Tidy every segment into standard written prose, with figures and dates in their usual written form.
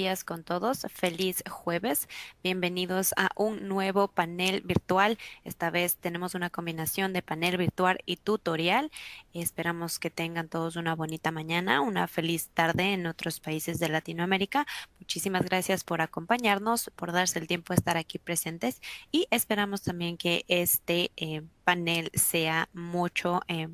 Días con todos. Feliz jueves. Bienvenidos a un nuevo panel virtual. Esta vez tenemos una combinación de panel virtual y tutorial. Esperamos que tengan todos una bonita mañana, una feliz tarde en otros países de Latinoamérica. Muchísimas gracias por acompañarnos, por darse el tiempo de estar aquí presentes y esperamos también que este panel sea mucho, de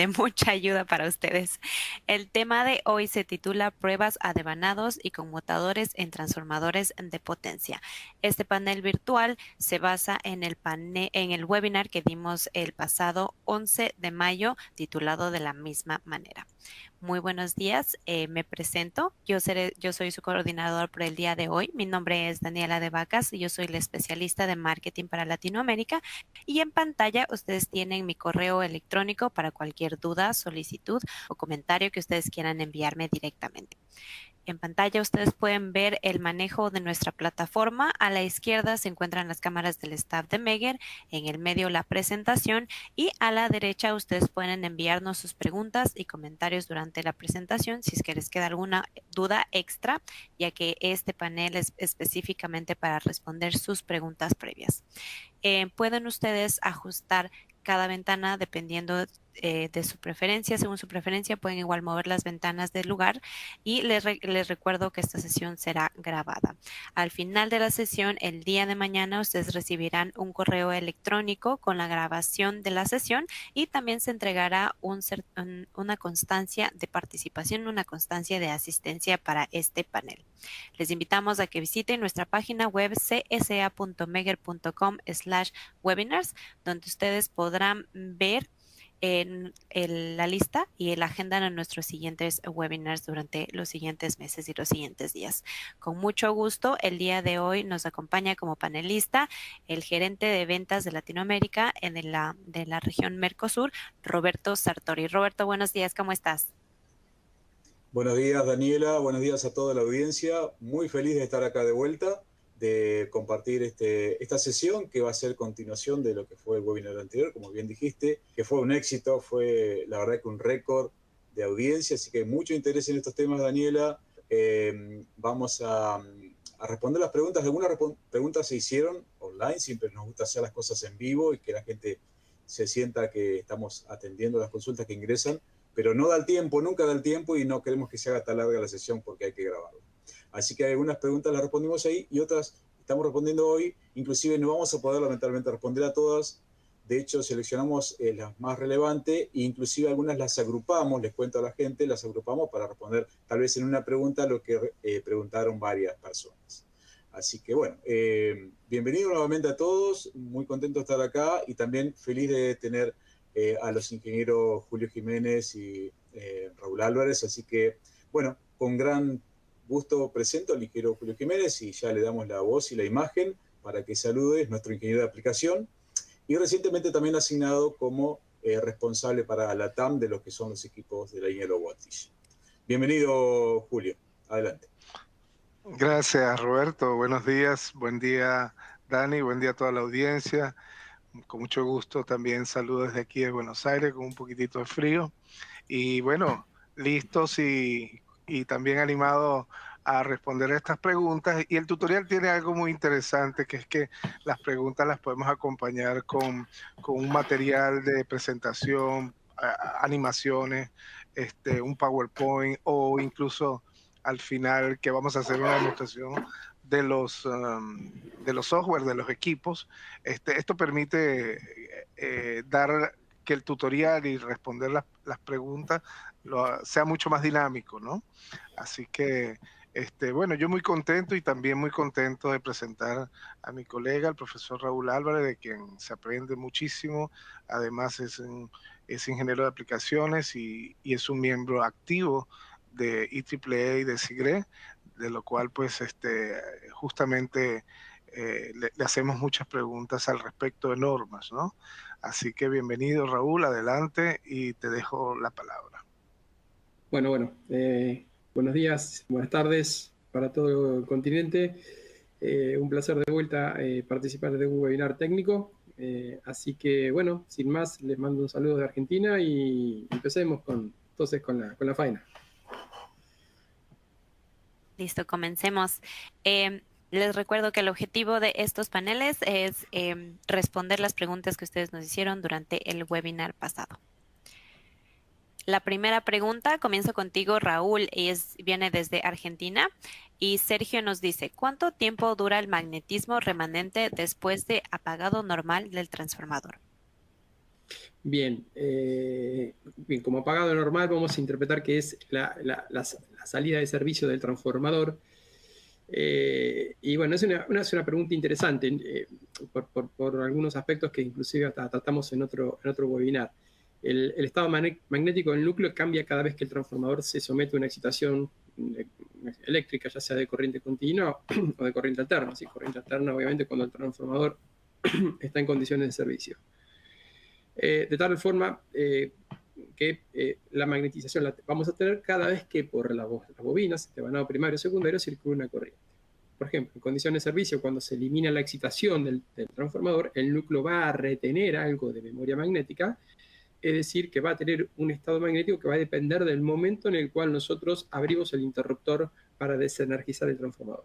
mucha ayuda para ustedes. El tema de hoy se titula Pruebas a devanados y conmutadores en transformadores de potencia. Este panel virtual se basa en el webinar que dimos el pasado 11 de mayo, titulado de la misma manera. Muy buenos días, me presento. Yo soy su coordinador por el día de hoy. Mi nombre es Daniela de Vacas y yo soy la especialista de marketing para Latinoamérica. Y en pantalla ustedes tienen mi correo electrónico para cualquier duda, solicitud o comentario que ustedes quieran enviarme directamente. En pantalla ustedes pueden ver el manejo de nuestra plataforma. A la izquierda se encuentran las cámaras del staff de Megger, en el medio la presentación y a la derecha ustedes pueden enviarnos sus preguntas y comentarios durante la presentación si es que les queda alguna duda extra, ya que este panel es específicamente para responder sus preguntas previas. Pueden ustedes ajustar cada ventana dependiendo de su preferencia. Según su preferencia, pueden igual mover las ventanas del lugar y les recuerdo que esta sesión será grabada. Al final de la sesión, el día de mañana, ustedes recibirán un correo electrónico con la grabación de la sesión y también se entregará una constancia de participación, una constancia de asistencia para este panel. Les invitamos a que visiten nuestra página web csa.megger.com/webinars, donde ustedes podrán ver la lista y la agenda de nuestros siguientes webinars durante los siguientes meses y los siguientes días. Con mucho gusto, el día de hoy nos acompaña como panelista el gerente de ventas de Latinoamérica de la región Mercosur, Roberto Sartori. Roberto, buenos días, ¿cómo estás? Buenos días, Daniela. Buenos días a toda la audiencia. Muy feliz de estar acá de vuelta, de compartir esta sesión que va a ser continuación de lo que fue el webinar anterior, como bien dijiste, que fue un éxito, fue la verdad que un récord de audiencia, así que hay mucho interés en estos temas, Daniela. Vamos a responder las preguntas. Algunas preguntas se hicieron online, siempre nos gusta hacer las cosas en vivo y que la gente se sienta que estamos atendiendo las consultas que ingresan, pero no da el tiempo, nunca da el tiempo y no queremos que se haga tan larga la sesión porque hay que grabarla. Así que algunas preguntas las respondimos ahí y otras estamos respondiendo hoy. Inclusive no vamos a poder lamentablemente responder a todas. De hecho, seleccionamos las más relevantes e inclusive algunas las agrupamos, les cuento a la gente, las agrupamos para responder tal vez en una pregunta lo que preguntaron varias personas. Así que bueno, bienvenido nuevamente a todos, muy contento de estar acá y también feliz de tener a los ingenieros Julio Jiménez y Raúl Álvarez. Así que bueno, con gran gusto presento al ingeniero Julio Jiménez y ya le damos la voz y la imagen para que salude, es nuestro ingeniero de aplicación y recientemente también asignado como responsable para la TAM de lo que son los equipos de la línea Lobotish. Bienvenido, Julio. Adelante. Gracias, Roberto. Buenos días. Buen día, Dani. Buen día a toda la audiencia. Con mucho gusto también saludo desde aquí de Buenos Aires con un poquitito de frío. Y bueno, listos y también animado a responder a estas preguntas. Y el tutorial tiene algo muy interesante, que es que las preguntas las podemos acompañar con un material de presentación, animaciones, un PowerPoint o incluso al final que vamos a hacer una demostración de los software, de los equipos. Esto permite dar que el tutorial y responder las preguntas sea mucho más dinámico, ¿no? Así que, bueno, yo muy contento y también muy contento de presentar a mi colega, el profesor Raúl Álvarez, de quien se aprende muchísimo. Además es ingeniero de aplicaciones y es un miembro activo de IEEE y de SIGRE, de lo cual pues justamente le hacemos muchas preguntas al respecto de normas, ¿no? Así que bienvenido, Raúl, adelante y te dejo la palabra. Bueno, buenos días, buenas tardes para todo el continente. Un placer de vuelta participar de un webinar técnico. Así que, bueno, sin más, les mando un saludo de Argentina y empecemos entonces con la faena. Listo, comencemos. Les recuerdo que el objetivo de estos paneles es responder las preguntas que ustedes nos hicieron durante el webinar pasado. La primera pregunta, comienzo contigo, Raúl, viene desde Argentina y Sergio nos dice, ¿cuánto tiempo dura el magnetismo remanente después de apagado normal del transformador? Bien, bien, como apagado normal vamos a interpretar que es la salida de servicio del transformador. Y bueno, es una pregunta interesante por algunos aspectos que inclusive hasta tratamos en otro webinar. El estado magnético del núcleo cambia cada vez que el transformador se somete a una excitación eléctrica, ya sea de corriente continua o de corriente alterna. Sí, corriente alterna, obviamente, cuando el transformador está en condiciones de servicio. De tal forma que la magnetización la vamos a tener cada vez que por las bobinas, de vanado primario o secundario, circula una corriente. Por ejemplo, en condiciones de servicio, cuando se elimina la excitación del transformador, el núcleo va a retener algo de memoria magnética, es decir, que va a tener un estado magnético que va a depender del momento en el cual nosotros abrimos el interruptor para desenergizar el transformador.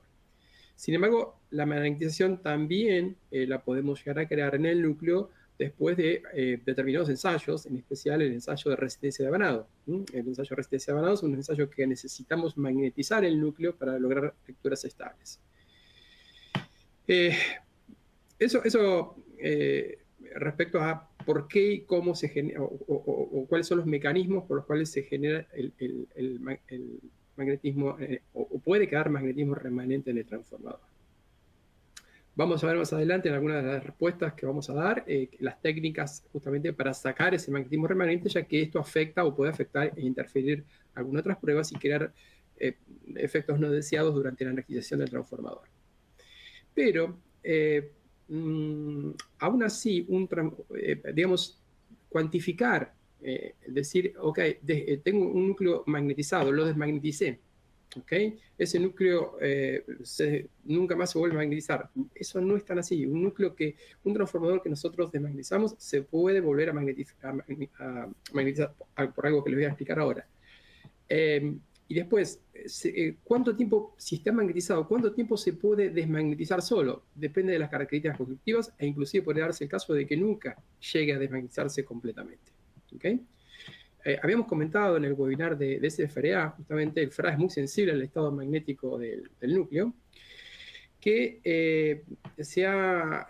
Sin embargo, la magnetización también la podemos llegar a crear en el núcleo después de determinados ensayos, en especial el ensayo de resistencia de vanado. El ensayo de resistencia de vanado es un ensayo que necesitamos magnetizar el núcleo para lograr lecturas estables. Eso respecto a por qué y cómo se genera, o cuáles son los mecanismos por los cuales se genera el magnetismo, o puede quedar magnetismo remanente en el transformador. Vamos a ver más adelante en algunas de las respuestas que vamos a dar, las técnicas justamente para sacar ese magnetismo remanente, ya que esto afecta o puede afectar e interferir algunas otras pruebas y crear efectos no deseados durante la energización del transformador. Pero, aún así, digamos, cuantificar, decir, ok, tengo un núcleo magnetizado, lo desmagneticé, ¿okay? Ese núcleo nunca más se vuelve a magnetizar. Eso no es tan así. Un transformador que nosotros desmagnetizamos se puede volver a magnetizar por algo que les voy a explicar ahora. Y después, ¿cuánto tiempo, si está magnetizado, cuánto tiempo se puede desmagnetizar solo? Depende de las características constructivas e inclusive puede darse el caso de que nunca llegue a desmagnetizarse completamente. ¿Okay? Habíamos comentado en el webinar de SFRA, justamente el FRA es muy sensible al estado magnético del núcleo, que se ha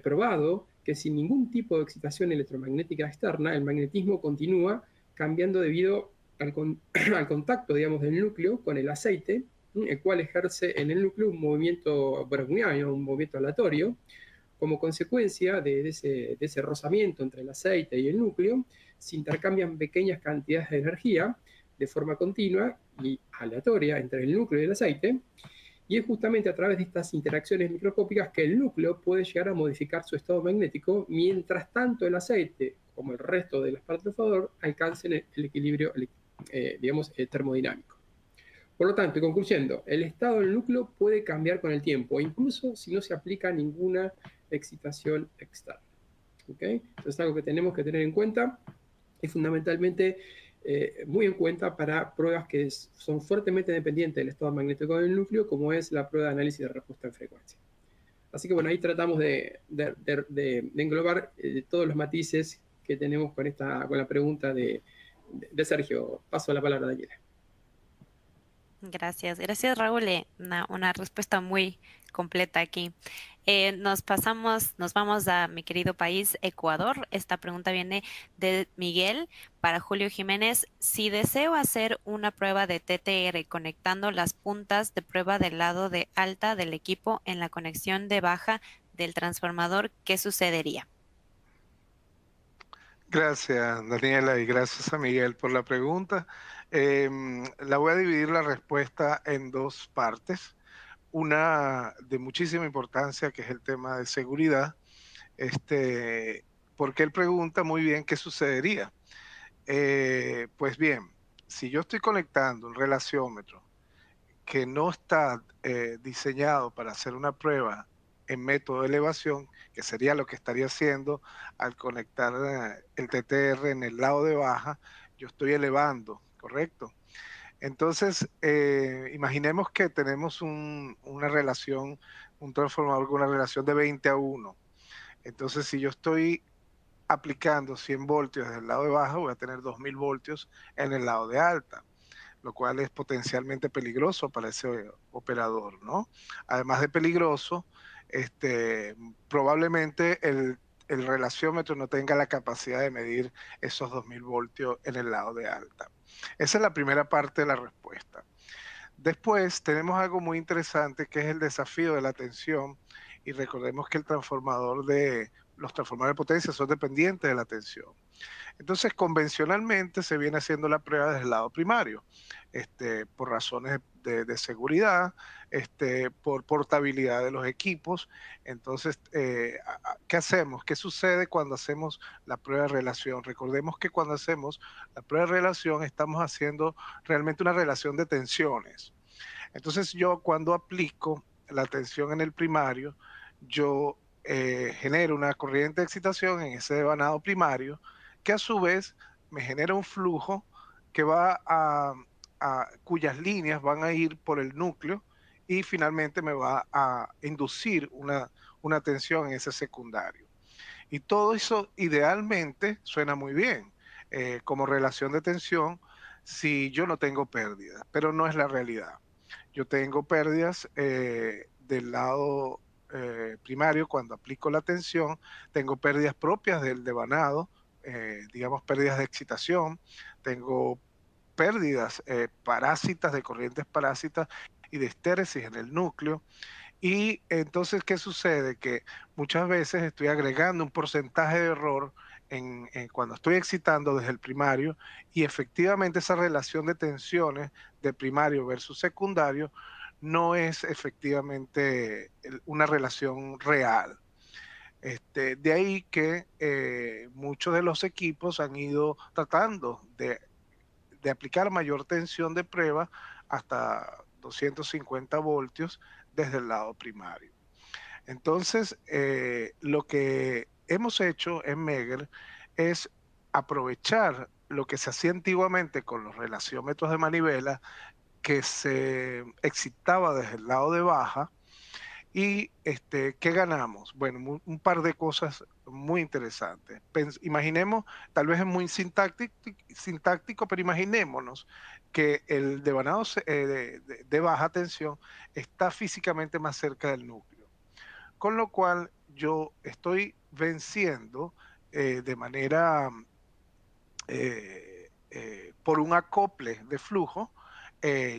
probado que sin ningún tipo de excitación electromagnética externa, el magnetismo continúa cambiando debido al contacto, digamos, del núcleo con el aceite, el cual ejerce en el núcleo un movimiento browniano, un movimiento aleatorio. Como consecuencia de ese rozamiento entre el aceite y el núcleo, se intercambian pequeñas cantidades de energía de forma continua y aleatoria entre el núcleo y el aceite, y es justamente a través de estas interacciones microscópicas que el núcleo puede llegar a modificar su estado magnético, mientras tanto el aceite, como el resto de las partes del transformador, alcancen el equilibrio, digamos, termodinámico. Por lo tanto, concluyendo, el estado del núcleo puede cambiar con el tiempo, incluso si no se aplica ninguna excitación externa. ¿Okay? Entonces es algo que tenemos que tener en cuenta y fundamentalmente muy en cuenta para pruebas que son fuertemente dependientes del estado magnético del núcleo, como es la prueba de análisis de respuesta en frecuencia. Así que bueno, ahí tratamos de englobar todos los matices que tenemos con la pregunta de Sergio. Paso la palabra a Daniela. Gracias, gracias Raúl. Una respuesta muy completa aquí. Nos vamos a mi querido país, Ecuador. Esta pregunta viene de Miguel para Julio Jiménez. Si deseo hacer una prueba de TTR conectando las puntas de prueba del lado de alta del equipo en la conexión de baja del transformador, ¿qué sucedería? Gracias, Daniela, y gracias a Miguel por la pregunta. La voy a dividir la respuesta en dos partes. Una de muchísima importancia, que es el tema de seguridad, porque él pregunta muy bien qué sucedería. Pues bien, si yo estoy conectando un relaciómetro que no está diseñado para hacer una prueba en método de elevación, que sería lo que estaría haciendo al conectar el TTR en el lado de baja, yo estoy elevando, ¿correcto? Entonces, imaginemos que tenemos una relación, un transformador con una relación de 20:1. Entonces, si yo estoy aplicando 100 voltios del lado de baja, voy a tener 2000 voltios en el lado de alta, lo cual es potencialmente peligroso para ese operador, ¿no? Además de peligroso, probablemente el relaciómetro no tenga la capacidad de medir esos 2000 voltios en el lado de alta. Esa es la primera parte de la respuesta. Después tenemos algo muy interesante que es el desafío de la tensión, y recordemos que los transformadores de potencia son dependientes de la tensión. Entonces, convencionalmente se viene haciendo la prueba desde el lado primario, por razones de seguridad, por portabilidad de los equipos. Entonces, ¿qué hacemos? ¿Qué sucede cuando hacemos la prueba de relación? Recordemos que cuando hacemos la prueba de relación estamos haciendo realmente una relación de tensiones. Entonces, yo cuando aplico la tensión en el primario, yo genero una corriente de excitación en ese devanado primario, que a su vez me genera un flujo que va cuyas líneas van a ir por el núcleo y finalmente me va a inducir una tensión en ese secundario. Y todo eso idealmente suena muy bien como relación de tensión si yo no tengo pérdidas, pero no es la realidad. Yo tengo pérdidas del lado primario cuando aplico la tensión, tengo pérdidas propias del devanado, digamos pérdidas de excitación, tengo pérdidas parásitas, de corrientes parásitas y de estéresis en el núcleo. Y entonces, ¿qué sucede? Que muchas veces estoy agregando un porcentaje de error cuando estoy excitando desde el primario, y efectivamente esa relación de tensiones de primario versus secundario no es efectivamente una relación real. De ahí que muchos de los equipos han ido tratando de aplicar mayor tensión de prueba hasta 250 voltios desde el lado primario. Entonces, lo que hemos hecho en Megger es aprovechar lo que se hacía antiguamente con los relaciómetros de manivela, que se excitaba desde el lado de baja. ¿Y qué ganamos? Bueno, un par de cosas muy interesantes. Imaginemos, tal vez es muy sintáctico, pero imaginémonos que el devanado de baja tensión está físicamente más cerca del núcleo, con lo cual yo estoy venciendo de manera por un acople de flujo,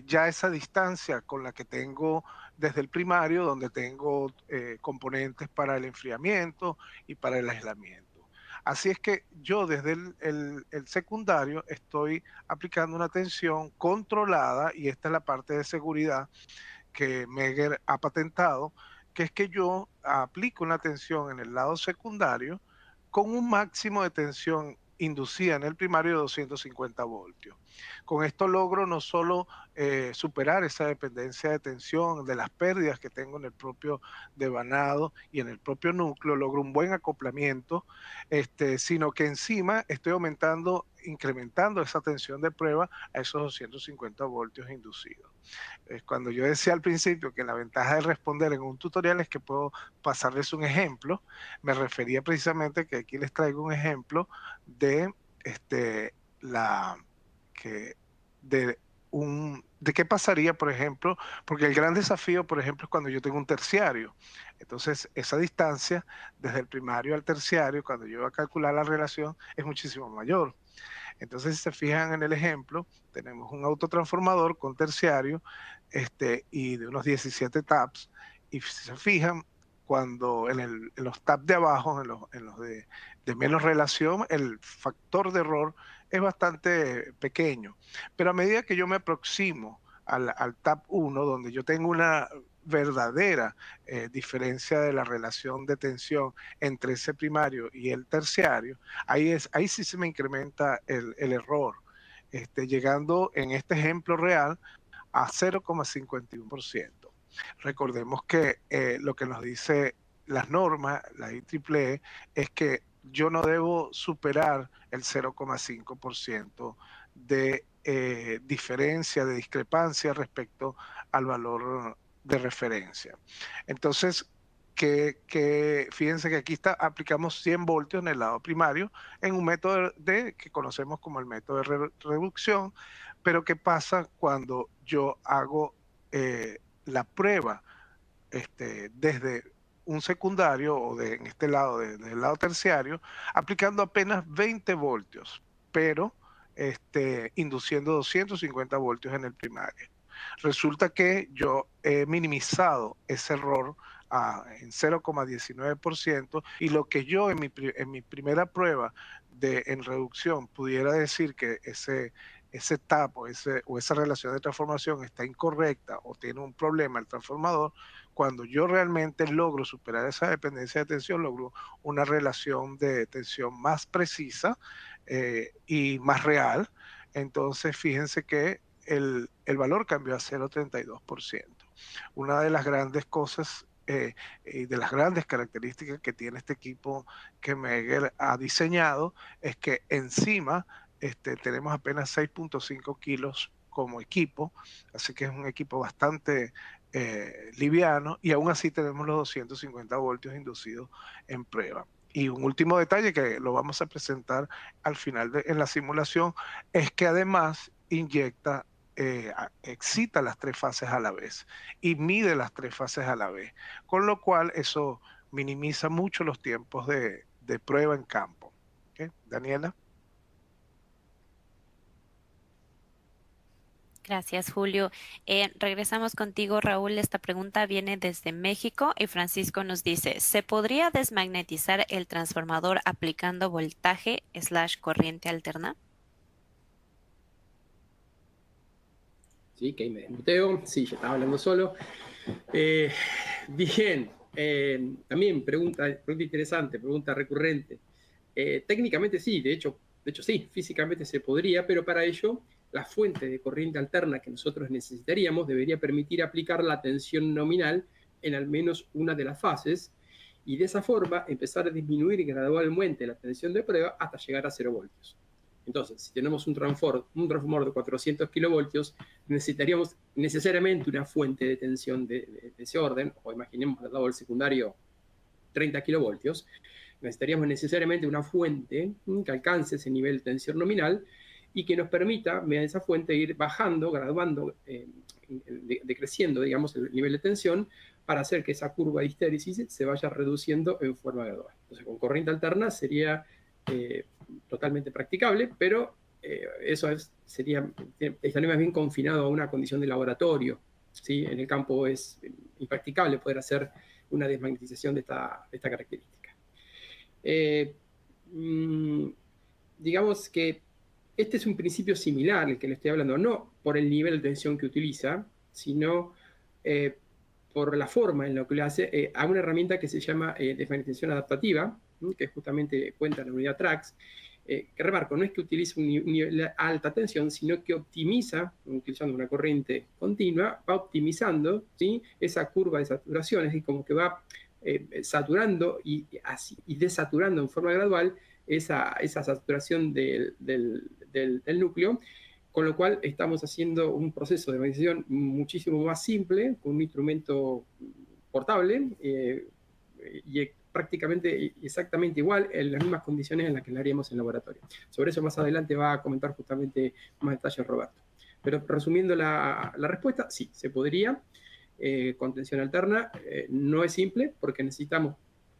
ya esa distancia con la que tengo desde el primario, donde tengo componentes para el enfriamiento y para el aislamiento. Así es que yo desde el secundario estoy aplicando una tensión controlada, y esta es la parte de seguridad que Megger ha patentado, que es que yo aplico una tensión en el lado secundario con un máximo de tensión inducida en el primario de 250 voltios. Con esto logro no solo superar esa dependencia de tensión, de las pérdidas que tengo en el propio devanado y en el propio núcleo, logro un buen acoplamiento, sino que encima estoy incrementando esa tensión de prueba a esos 250 voltios inducidos. Cuando yo decía al principio que la ventaja de responder en un tutorial es que puedo pasarles un ejemplo, me refería precisamente que aquí les traigo un ejemplo de de qué pasaría, por ejemplo, porque el gran desafío, por ejemplo, es cuando yo tengo un terciario. Entonces, esa distancia desde el primario al terciario, cuando yo voy a calcular la relación, es muchísimo mayor. Entonces, si se fijan en el ejemplo, tenemos un autotransformador con terciario y de unos 17 taps, y si se fijan, cuando en los taps de abajo, en los de menos relación, el factor de error es bastante pequeño. Pero a medida que yo me aproximo al tap 1, donde yo tengo una verdadera diferencia de la relación de tensión entre ese primario y el terciario, ahí sí se me incrementa el error, llegando en este ejemplo real a 0,51%. Recordemos que lo que nos dice las normas, la IEEE, es que yo no debo superar el 0,5% de diferencia, de discrepancia respecto al valor de referencia. Entonces, fíjense que aquí aplicamos 100 voltios en el lado primario en un método que conocemos como el método de reducción, pero ¿qué pasa cuando yo hago la prueba desde un secundario o en este lado, desde el lado terciario, aplicando apenas 20 voltios, pero induciendo 250 voltios en el primario? Resulta que yo he minimizado ese error en 0,19%, y lo que yo en mi primera prueba en reducción pudiera decir que ese tapo o esa relación de transformación está incorrecta o tiene un problema el transformador, cuando yo realmente logro superar esa dependencia de tensión, logro una relación de tensión más precisa y más real. Entonces, fíjense que el valor cambió a 0,32%. Una de las grandes cosas y de las grandes características que tiene este equipo que Megger ha diseñado es que encima tenemos apenas 6.5 kilos como equipo, así que es un equipo bastante liviano, y aún así tenemos los 250 voltios inducidos en prueba. Y un último detalle que lo vamos a presentar al final en la simulación es que además inyecta, excita las 3 fases a la vez y mide las 3 fases a la vez, con lo cual eso minimiza mucho los tiempos de prueba en campo. ¿Okay? Daniela. Gracias, Julio. Regresamos contigo, Raúl. Esta pregunta viene desde México y Francisco nos dice, ¿se podría desmagnetizar el transformador aplicando voltaje / corriente alterna? Sí, que ahí me desmuteo. Sí, yo estaba hablando solo. Bien. También pregunta interesante, pregunta recurrente. Técnicamente sí, de hecho sí, físicamente se podría, pero para ello la fuente de corriente alterna que nosotros necesitaríamos debería permitir aplicar la tensión nominal en al menos una de las fases, y de esa forma empezar a disminuir gradualmente la tensión de prueba hasta llegar a 0 voltios. Entonces, si tenemos un transformador de 400 kilovoltios, necesitaríamos necesariamente una fuente de tensión de ese orden, o imaginemos al lado del secundario 30 kilovoltios. Necesitaríamos necesariamente una fuente que alcance ese nivel de tensión nominal y que nos permita, mediante esa fuente, ir bajando, graduando, decreciendo, digamos, el nivel de tensión, para hacer que esa curva de histéresis se vaya reduciendo en forma gradual. Entonces, con corriente alterna sería totalmente practicable, pero eso estaría más bien confinado a una condición de laboratorio, ¿sí? En el campo es impracticable poder hacer una desmagnetización de esta característica. Digamos que este es un principio similar al que le estoy hablando, no por el nivel de tensión que utiliza, sino por la forma en la que lo hace a una herramienta que se llama desmagnetización adaptativa, que justamente cuenta en la unidad TRAX, que remarco, no es que utilice un nivel de alta tensión, sino que optimiza, utilizando una corriente continua, va optimizando, ¿sí?, esa curva de saturación, es decir, como que va saturando y desaturando en forma gradual esa saturación del núcleo, con lo cual estamos haciendo un proceso de magnetización muchísimo más simple, con un instrumento portable y prácticamente exactamente igual, en las mismas condiciones en las que lo haríamos en laboratorio. Sobre eso más adelante va a comentar justamente más detalles Roberto. Pero resumiendo la respuesta, sí, se podría. Con tensión alterna no es simple, porque necesitamos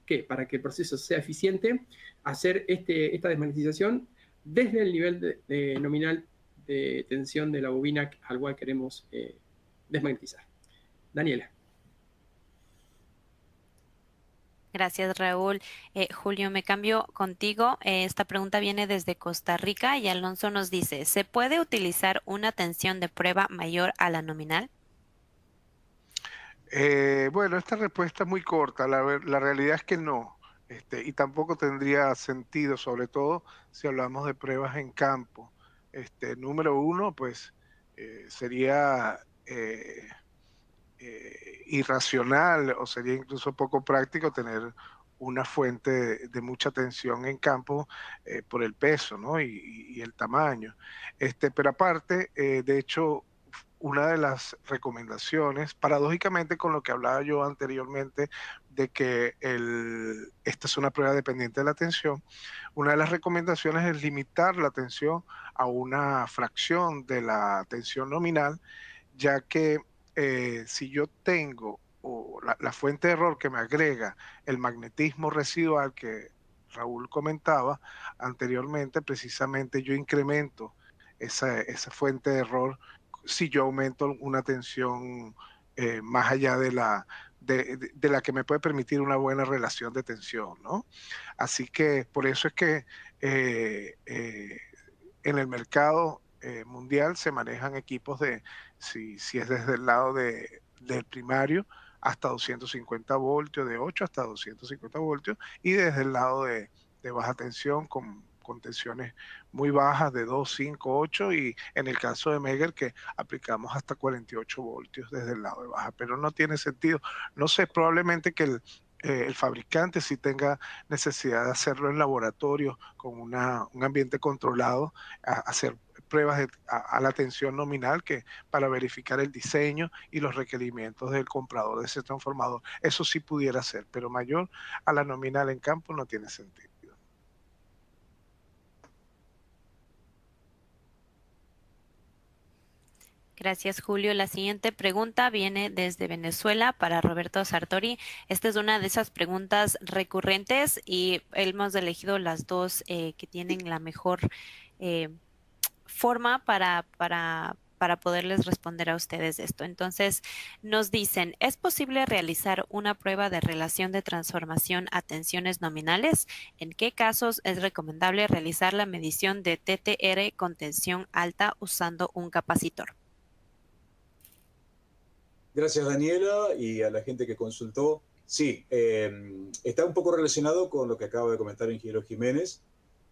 que, para que el proceso sea eficiente, hacer esta desmagnetización desde el nivel nominal de tensión de la bobina al cual queremos desmagnetizar. Daniela. Gracias, Raúl. Julio, me cambio contigo. Esta pregunta viene desde Costa Rica y Alonso nos dice, ¿se puede utilizar una tensión de prueba mayor a la nominal? Bueno, esta respuesta es muy corta. La realidad es que no. Y tampoco tendría sentido, sobre todo si hablamos de pruebas en campo. Número uno, pues sería irracional o sería incluso poco práctico tener una fuente de mucha tensión en campo por el peso, ¿no? y el tamaño. Pero aparte, de hecho, una de las recomendaciones, paradójicamente con lo que hablaba yo anteriormente, de que esta es una prueba dependiente de la tensión, una de las recomendaciones es limitar la tensión a una fracción de la tensión nominal, ya que si yo tengo la fuente de error que me agrega el magnetismo residual que Raúl comentaba anteriormente, precisamente yo incremento esa fuente de error si yo aumento una tensión más allá de la que me puede permitir una buena relación de tensión, ¿no? Así que por eso es que en el mercado mundial se manejan equipos si es desde el lado del primario, hasta 250 voltios, de 8 hasta 250 voltios, y desde el lado de baja tensión con tensiones muy bajas de 2, 5, 8, y en el caso de Megger que aplicamos hasta 48 voltios desde el lado de baja, pero no tiene sentido. No sé, probablemente que el fabricante sí tenga necesidad de hacerlo en laboratorio con un ambiente controlado, hacer pruebas a la tensión nominal que para verificar el diseño y los requerimientos del comprador de ese transformador. Eso sí pudiera ser, pero mayor a la nominal en campo no tiene sentido. Gracias, Julio. La siguiente pregunta viene desde Venezuela para Roberto Sartori. Esta es una de esas preguntas recurrentes y hemos elegido las dos que tienen la mejor eh, forma para poderles responder a ustedes esto. Entonces, nos dicen, ¿es posible realizar una prueba de relación de transformación a tensiones nominales? ¿En qué casos es recomendable realizar la medición de TTR con tensión alta usando un capacitor? Gracias, Daniela, y a la gente que consultó. Sí, está un poco relacionado con lo que acaba de comentar el ingeniero Jiménez,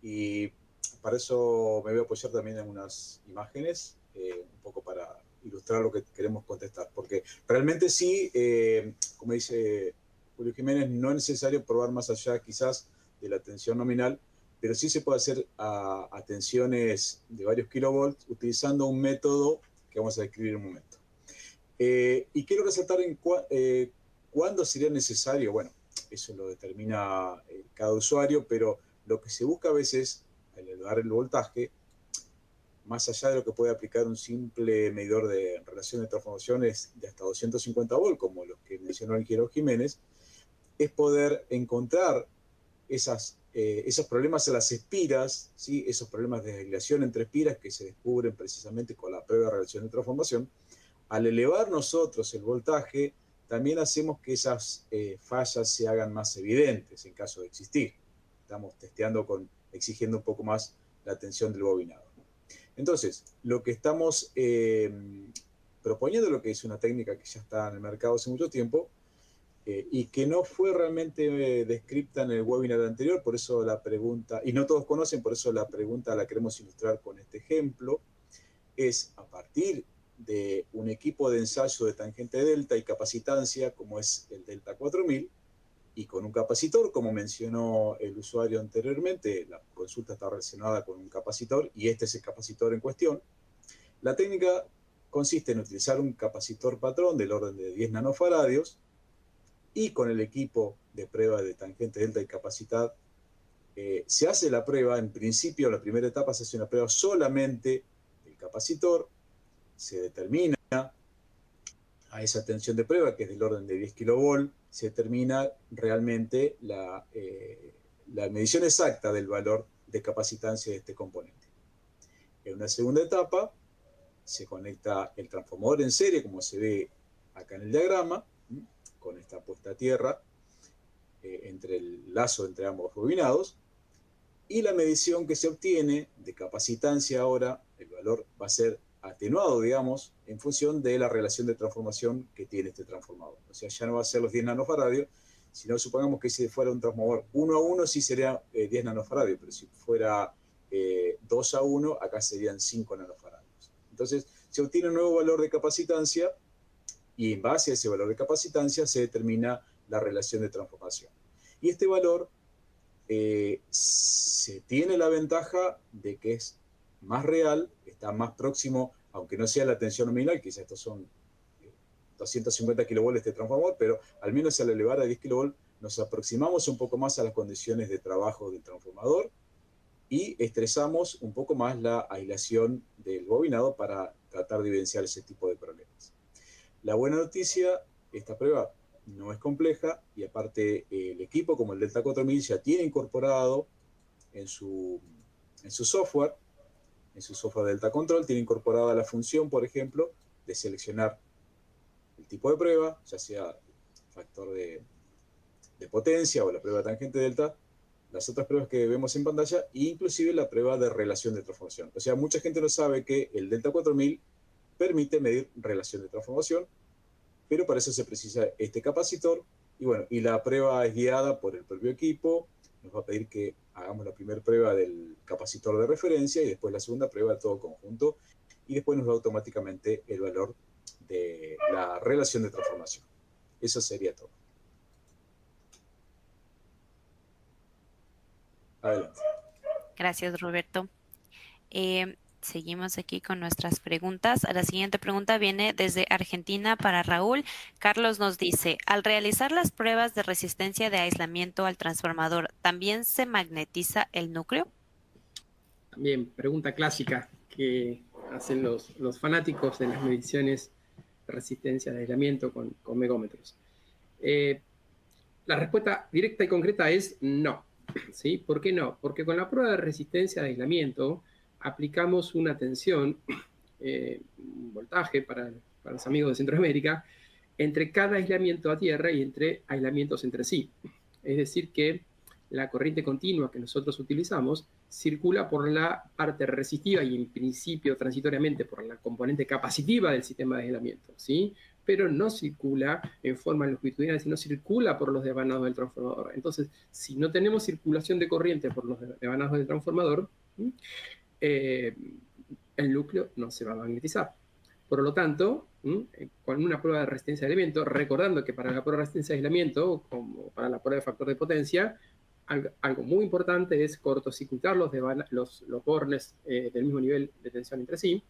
y para eso me voy a apoyar también en unas imágenes, un poco para ilustrar lo que queremos contestar, porque realmente sí, como dice Julio Jiménez, no es necesario probar más allá quizás de la tensión nominal, pero sí se puede hacer a tensiones de varios kilovolts utilizando un método que vamos a describir en un momento. Y quiero resaltar cuándo sería necesario. Bueno, eso lo determina cada usuario, pero lo que se busca a veces al elevar el voltaje, más allá de lo que puede aplicar un simple medidor de relación de transformaciones de hasta 250 volts, como los que mencionó el ingeniero Jiménez, es poder encontrar esos problemas en las espiras, ¿sí? Esos problemas de desviación entre espiras que se descubren precisamente con la prueba de relación de transformación. Al elevar nosotros el voltaje, también hacemos que esas fallas se hagan más evidentes en caso de existir. Estamos testeando exigiendo un poco más la tensión del bobinado. Entonces, lo que estamos proponiendo, lo que es una técnica que ya está en el mercado hace mucho tiempo, y que no fue realmente descrita en el webinar anterior, por eso la pregunta, y no todos conocen, por eso la pregunta la queremos ilustrar con este ejemplo, es a partir de un equipo de ensayo de tangente delta y capacitancia, como es el Delta 4000, y con un capacitor, como mencionó el usuario anteriormente, la consulta está relacionada con un capacitor, y este es el capacitor en cuestión. La técnica consiste en utilizar un capacitor patrón del orden de 10 nanofaradios, y con el equipo de prueba de tangente delta y capacidad, se hace la prueba. En principio, la primera etapa se hace una prueba solamente del capacitor, se determina a esa tensión de prueba, que es del orden de 10 kV, se determina realmente la medición exacta del valor de capacitancia de este componente. En una segunda etapa, se conecta el transformador en serie, como se ve acá en el diagrama, con esta puesta a tierra entre el lazo entre ambos bobinados, y la medición que se obtiene de capacitancia ahora, el valor va a ser atenuado, digamos, en función de la relación de transformación que tiene este transformador. O sea, ya no va a ser los 10 nanofaradios, sino supongamos que si fuera un transformador 1 a 1, sí sería 10 nanofaradios, pero si fuera 2 a 1, acá serían 5 nanofaradios. Entonces, se obtiene un nuevo valor de capacitancia, y en base a ese valor de capacitancia se determina la relación de transformación. Y este valor se tiene la ventaja de que es más real, está más próximo, aunque no sea la tensión nominal, quizás estos son 250 kilovolts de transformador, pero al menos al elevar a 10 kilovolts nos aproximamos un poco más a las condiciones de trabajo del transformador y estresamos un poco más la aislación del bobinado para tratar de evidenciar ese tipo de problemas. La buena noticia, esta prueba no es compleja y aparte el equipo como el Delta 4000 ya tiene incorporado en su software, Delta Control, tiene incorporada la función, por ejemplo, de seleccionar el tipo de prueba, ya sea factor de potencia o la prueba tangente delta, las otras pruebas que vemos en pantalla, e inclusive la prueba de relación de transformación. O sea, mucha gente no sabe que el Delta 4000 permite medir relación de transformación, pero para eso se precisa este capacitor, y bueno, y la prueba es guiada por el propio equipo, nos va a pedir que hagamos la primera prueba del capacitor de referencia y después la segunda prueba de todo conjunto, y después nos da automáticamente el valor de la relación de transformación. Eso sería todo. Adelante. Gracias, Roberto. Seguimos aquí con nuestras preguntas. La siguiente pregunta viene desde Argentina para Raúl. Carlos nos dice, al realizar las pruebas de resistencia de aislamiento al transformador, ¿también se magnetiza el núcleo? También, pregunta clásica que hacen los fanáticos de las mediciones de resistencia de aislamiento con megómetros. La respuesta directa y concreta es no. ¿Sí? ¿Por qué no? Porque con la prueba de resistencia de aislamiento aplicamos una tensión, un voltaje para los amigos de Centroamérica, entre cada aislamiento a tierra y entre aislamientos entre sí. Es decir, que la corriente continua que nosotros utilizamos circula por la parte resistiva y en principio transitoriamente por la componente capacitiva del sistema de aislamiento, ¿sí? Pero no circula en forma longitudinal, sino circula por los devanados del transformador. Entonces, si no tenemos circulación de corriente por los devanados del transformador, el núcleo no se va a magnetizar. Por lo tanto, con una prueba de resistencia de aislamiento, recordando que para la prueba de resistencia de aislamiento, como para la prueba de factor de potencia, algo muy importante es cortocircuitar los bornes del mismo nivel de tensión entre sí.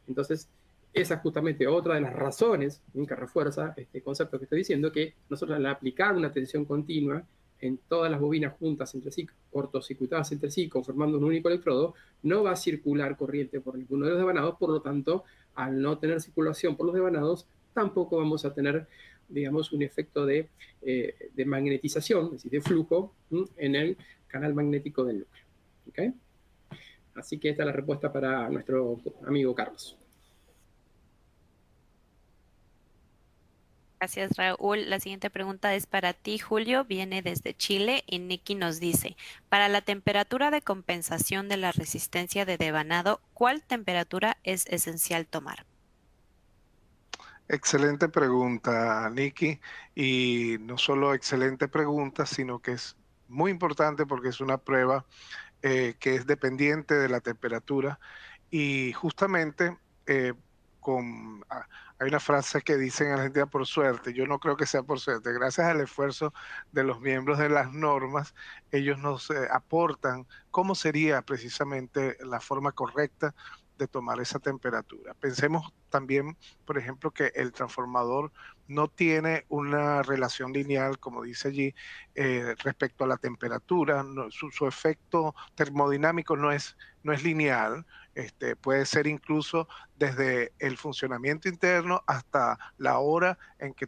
Entonces, esa es justamente otra de las razones que refuerza este concepto que estoy diciendo, que nosotros al aplicar una tensión continua en todas las bobinas juntas entre sí, cortocircuitadas entre sí, conformando un único electrodo, no va a circular corriente por ninguno de los devanados, por lo tanto, al no tener circulación por los devanados, tampoco vamos a tener, digamos, un efecto de magnetización, es decir, de flujo en el canal magnético del núcleo. ¿Okay? Así que esta es la respuesta para nuestro amigo Carlos. Gracias, Raúl. La siguiente pregunta es para ti, Julio. Viene desde Chile y Nicky nos dice, para la temperatura de compensación de la resistencia de devanado, ¿cuál temperatura es esencial tomar? Excelente pregunta, Nicky. Y no solo excelente pregunta, sino que es muy importante porque es una prueba que es dependiente de la temperatura. Y justamente hay una frase que dicen en Argentina por suerte, yo no creo que sea por suerte, gracias al esfuerzo de los miembros de las normas, ellos nos aportan cómo sería precisamente la forma correcta de tomar esa temperatura. Pensemos también, por ejemplo, que el transformador no tiene una relación lineal, como dice allí, respecto a la temperatura, su efecto termodinámico no es lineal. Puede ser incluso desde el funcionamiento interno hasta la hora en que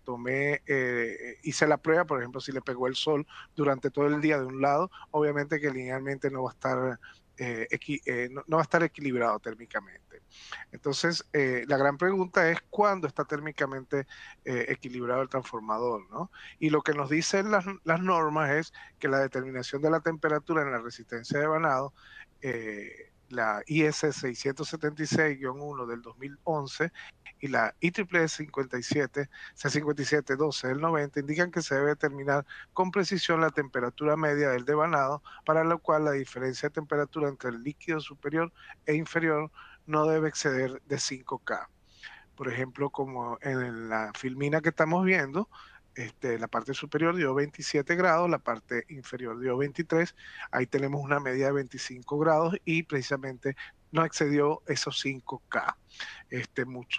hice la prueba. Por ejemplo, si le pegó el sol durante todo el día de un lado, obviamente que linealmente no va a estar no va a estar equilibrado térmicamente. Entonces, la gran pregunta es cuándo está térmicamente equilibrado el transformador, ¿no? Y lo que nos dicen las normas es que la determinación de la temperatura en la resistencia de vanado, la IS 676-1 del 2011 y la IEEE 57-C5712 del 90 indican que se debe determinar con precisión la temperatura media del devanado, para lo cual la diferencia de temperatura entre el líquido superior e inferior no debe exceder de 5 K. Por ejemplo, como en la filmina que estamos viendo, La parte superior dio 27 grados, la parte inferior dio 23. Ahí tenemos una media de 25 grados y precisamente no excedió esos 5K.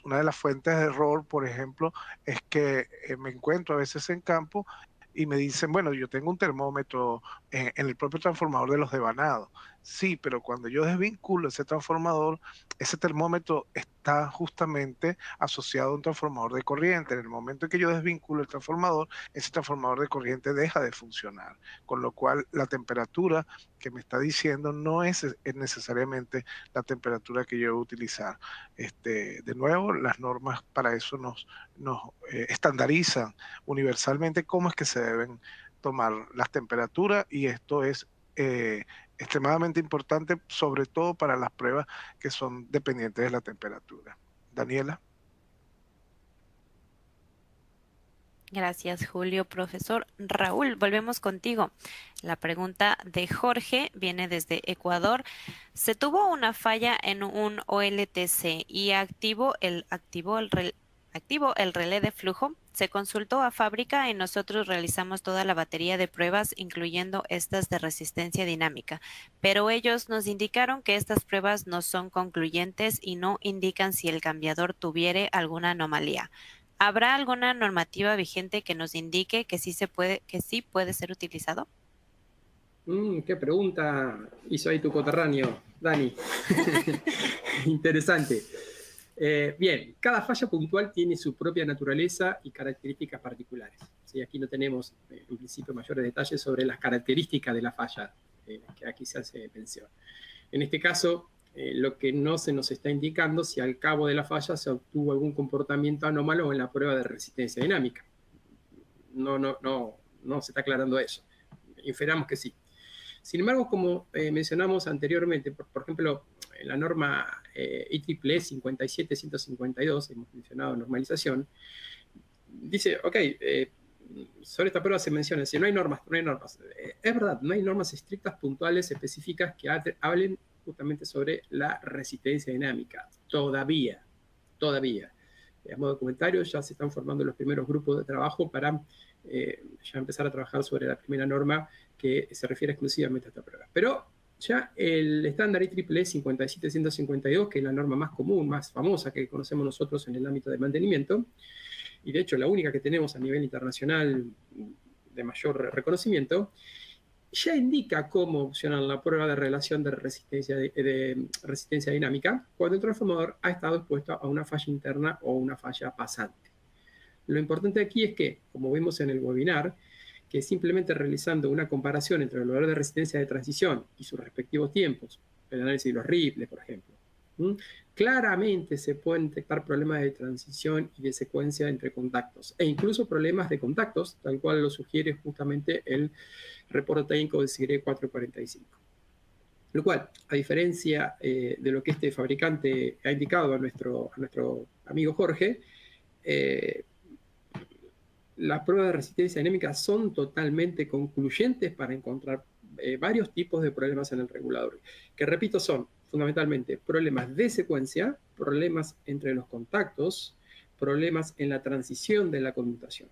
Una de las fuentes de error, por ejemplo, es que me encuentro a veces en campo y me dicen, bueno, yo tengo un termómetro en el propio transformador de los devanados. Sí, pero cuando yo desvinculo ese transformador, ese termómetro está justamente asociado a un transformador de corriente. En el momento en que yo desvinculo el transformador, ese transformador de corriente deja de funcionar, con lo cual la temperatura que me está diciendo no es necesariamente la temperatura que yo voy a utilizar. De nuevo, las normas para eso nos estandarizan universalmente cómo es que se deben tomar las temperaturas, y esto es extremadamente importante, sobre todo para las pruebas que son dependientes de la temperatura. Daniela. Gracias, Julio. Profesor Raúl, volvemos contigo. La pregunta de Jorge viene desde Ecuador. Se tuvo una falla en un OLTC y activo el relé de flujo. Se consultó a fábrica y nosotros realizamos toda la batería de pruebas, incluyendo estas de resistencia dinámica. Pero ellos nos indicaron que estas pruebas no son concluyentes y no indican si el cambiador tuviera alguna anomalía. ¿Habrá alguna normativa vigente que nos indique que sí puede ser utilizado? Qué pregunta hizo ahí tu coterráneo, Dani. Interesante. Bien, cada falla puntual tiene su propia naturaleza y características particulares. ¿Sí? Aquí no tenemos, en principio, mayores detalles sobre las características de la falla, que aquí se hace mención. En este caso, lo que no se nos está indicando si al cabo de la falla se obtuvo algún comportamiento anómalo en la prueba de resistencia dinámica. No se está aclarando eso. Inferamos que sí. Sin embargo, como mencionamos anteriormente, por ejemplo, en la norma IEEE 57152, hemos mencionado normalización, dice, ok, sobre esta prueba se menciona, si no hay normas, no hay normas. Es verdad, no hay normas estrictas, puntuales, específicas que hablen justamente sobre la resistencia dinámica. Todavía. A modo de comentario, ya se están formando los primeros grupos de trabajo para ya empezar a trabajar sobre la primera norma que se refiere exclusivamente a esta prueba. Pero ya el estándar IEEE 57152, que es la norma más común, más famosa que conocemos nosotros en el ámbito de mantenimiento, y de hecho la única que tenemos a nivel internacional de mayor reconocimiento, ya indica cómo opcionar la prueba de relación de resistencia dinámica cuando el transformador ha estado expuesto a una falla interna o una falla pasante. Lo importante aquí es que, como vimos en el webinar, que simplemente realizando una comparación entre el valor de resistencia de transición y sus respectivos tiempos, el análisis de los Ripley, por ejemplo, claramente se pueden detectar problemas de transición y de secuencia entre contactos, e incluso problemas de contactos, tal cual lo sugiere justamente el reporte técnico de SIGRE 445. Lo cual, a diferencia de lo que este fabricante ha indicado a nuestro amigo Jorge, las pruebas de resistencia dinámica son totalmente concluyentes para encontrar varios tipos de problemas en el regulador, que repito son fundamentalmente problemas de secuencia, problemas entre los contactos, problemas en la transición de la conmutación.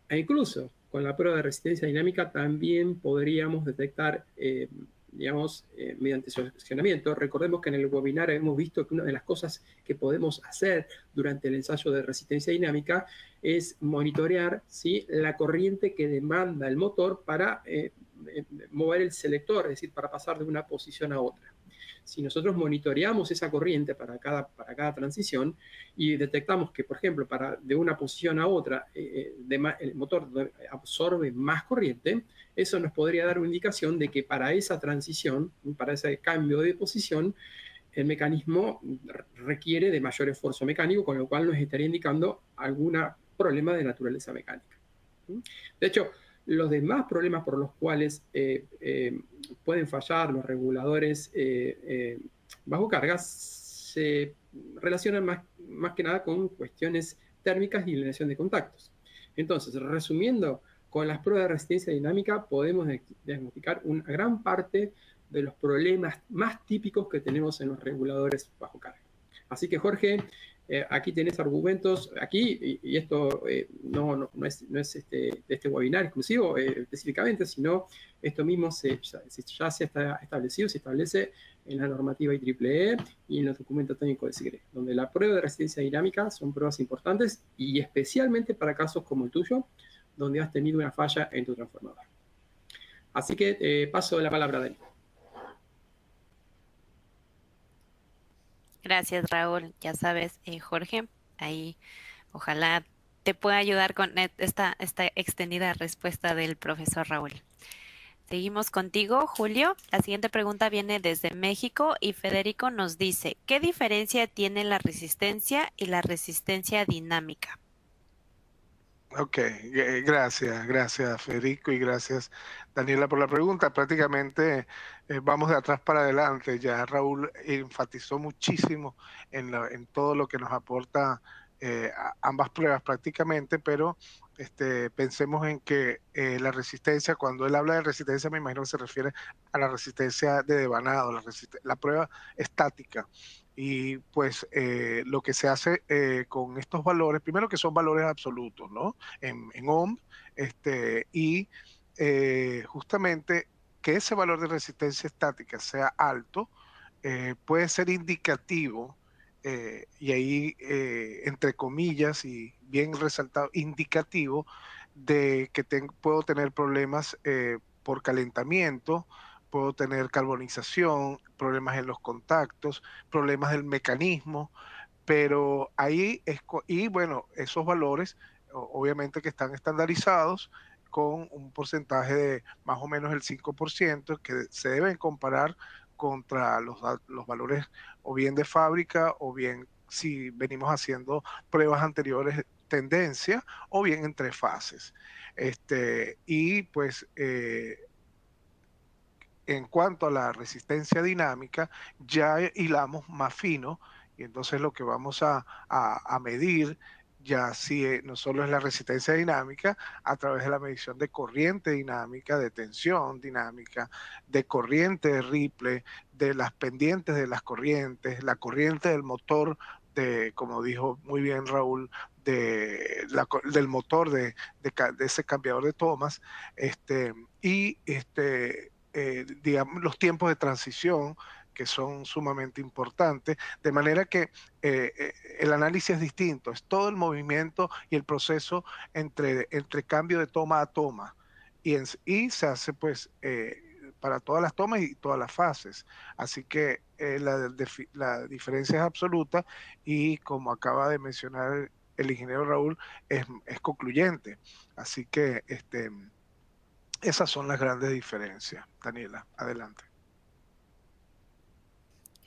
E incluso con la prueba de resistencia dinámica también podríamos detectar, mediante seccionamiento. Recordemos que en el webinar hemos visto que una de las cosas que podemos hacer durante el ensayo de resistencia dinámica es monitorear, ¿sí?, la corriente que demanda el motor para mover el selector, es decir, para pasar de una posición a otra. Si nosotros monitoreamos esa corriente para cada transición y detectamos que, por ejemplo, de una posición a otra, el motor absorbe más corriente, eso nos podría dar una indicación de que para esa transición, para ese cambio de posición, el mecanismo requiere de mayor esfuerzo mecánico, con lo cual nos estaría indicando algún problema de naturaleza mecánica. De hecho, los demás problemas por los cuales pueden fallar los reguladores bajo cargas se relacionan más que nada con cuestiones térmicas y eliminación de contactos. Entonces, resumiendo, con las pruebas de resistencia dinámica podemos diagnosticar una gran parte de los problemas más típicos que tenemos en los reguladores bajo carga. Así que, Jorge, Aquí tenés argumentos, aquí, y esto no es de este webinar exclusivo específicamente, sino esto mismo ya se está establecido, se establece en la normativa IEEE y en los documentos técnicos de SIGRE, donde la prueba de resistencia dinámica son pruebas importantes y especialmente para casos como el tuyo, donde has tenido una falla en tu transformador. Así que paso la palabra a Dani. Gracias, Raúl. Ya sabes, Jorge, ahí ojalá te pueda ayudar con esta extendida respuesta del profesor Raúl. Seguimos contigo, Julio. La siguiente pregunta viene desde México y Federico nos dice, ¿qué diferencia tiene la resistencia y la resistencia dinámica? Ok, gracias Federico y gracias Daniela por la pregunta. Prácticamente vamos de atrás para adelante. Ya Raúl enfatizó muchísimo en todo lo que nos aporta ambas pruebas prácticamente, pero pensemos en que la resistencia, cuando él habla de resistencia, me imagino que se refiere a la resistencia de devanado, la prueba estática. Y pues lo que se hace con estos valores, primero que son valores absolutos, ¿no? En ohm, y justamente que ese valor de resistencia estática sea alto, puede ser indicativo, y ahí entre comillas y bien resaltado, indicativo de que puedo tener problemas por calentamiento, puedo tener carbonización, problemas en los contactos, problemas del mecanismo, pero ahí y bueno, esos valores obviamente que están estandarizados con un porcentaje de más o menos el 5% que se deben comparar contra los valores o bien de fábrica o bien si venimos haciendo pruebas anteriores tendencia o bien en 3 fases. Y pues en cuanto a la resistencia dinámica, ya hilamos más fino y entonces lo que vamos a medir ya sí no solo es la resistencia dinámica a través de la medición de corriente dinámica, de tensión dinámica, de corriente de Ripple, de las pendientes de las corrientes, la corriente del motor, como dijo muy bien Raúl, del motor de ese cambiador de tomas, y digamos, los tiempos de transición, que son sumamente importantes, de manera que el análisis es distinto, es todo el movimiento y el proceso entre cambio de toma a toma, y se hace pues para todas las tomas y todas las fases, así que la diferencia es absoluta y como acaba de mencionar el ingeniero Raúl, es concluyente, así que esas son las grandes diferencias. Daniela, adelante.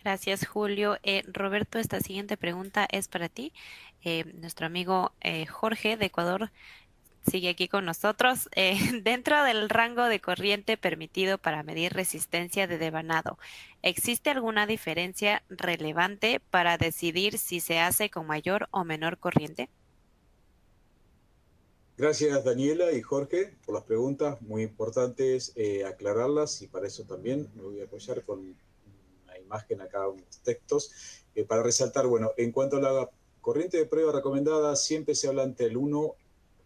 Gracias, Julio. Roberto, esta siguiente pregunta es para ti. Nuestro amigo Jorge de Ecuador sigue aquí con nosotros. Dentro del rango de corriente permitido para medir resistencia de devanado, ¿existe alguna diferencia relevante para decidir si se hace con mayor o menor corriente? Gracias Daniela y Jorge por las preguntas, muy importantes aclararlas y para eso también me voy a apoyar con una imagen acá, unos textos, para resaltar, bueno, en cuanto a la corriente de prueba recomendada, siempre se habla entre el 1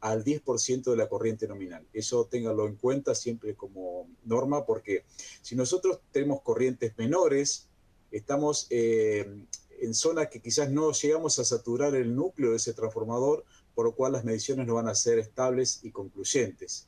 al 10% de la corriente nominal. Eso ténganlo en cuenta siempre como norma, porque si nosotros tenemos corrientes menores, estamos en zonas que quizás no llegamos a saturar el núcleo de ese transformador, por lo cual las mediciones no van a ser estables y concluyentes.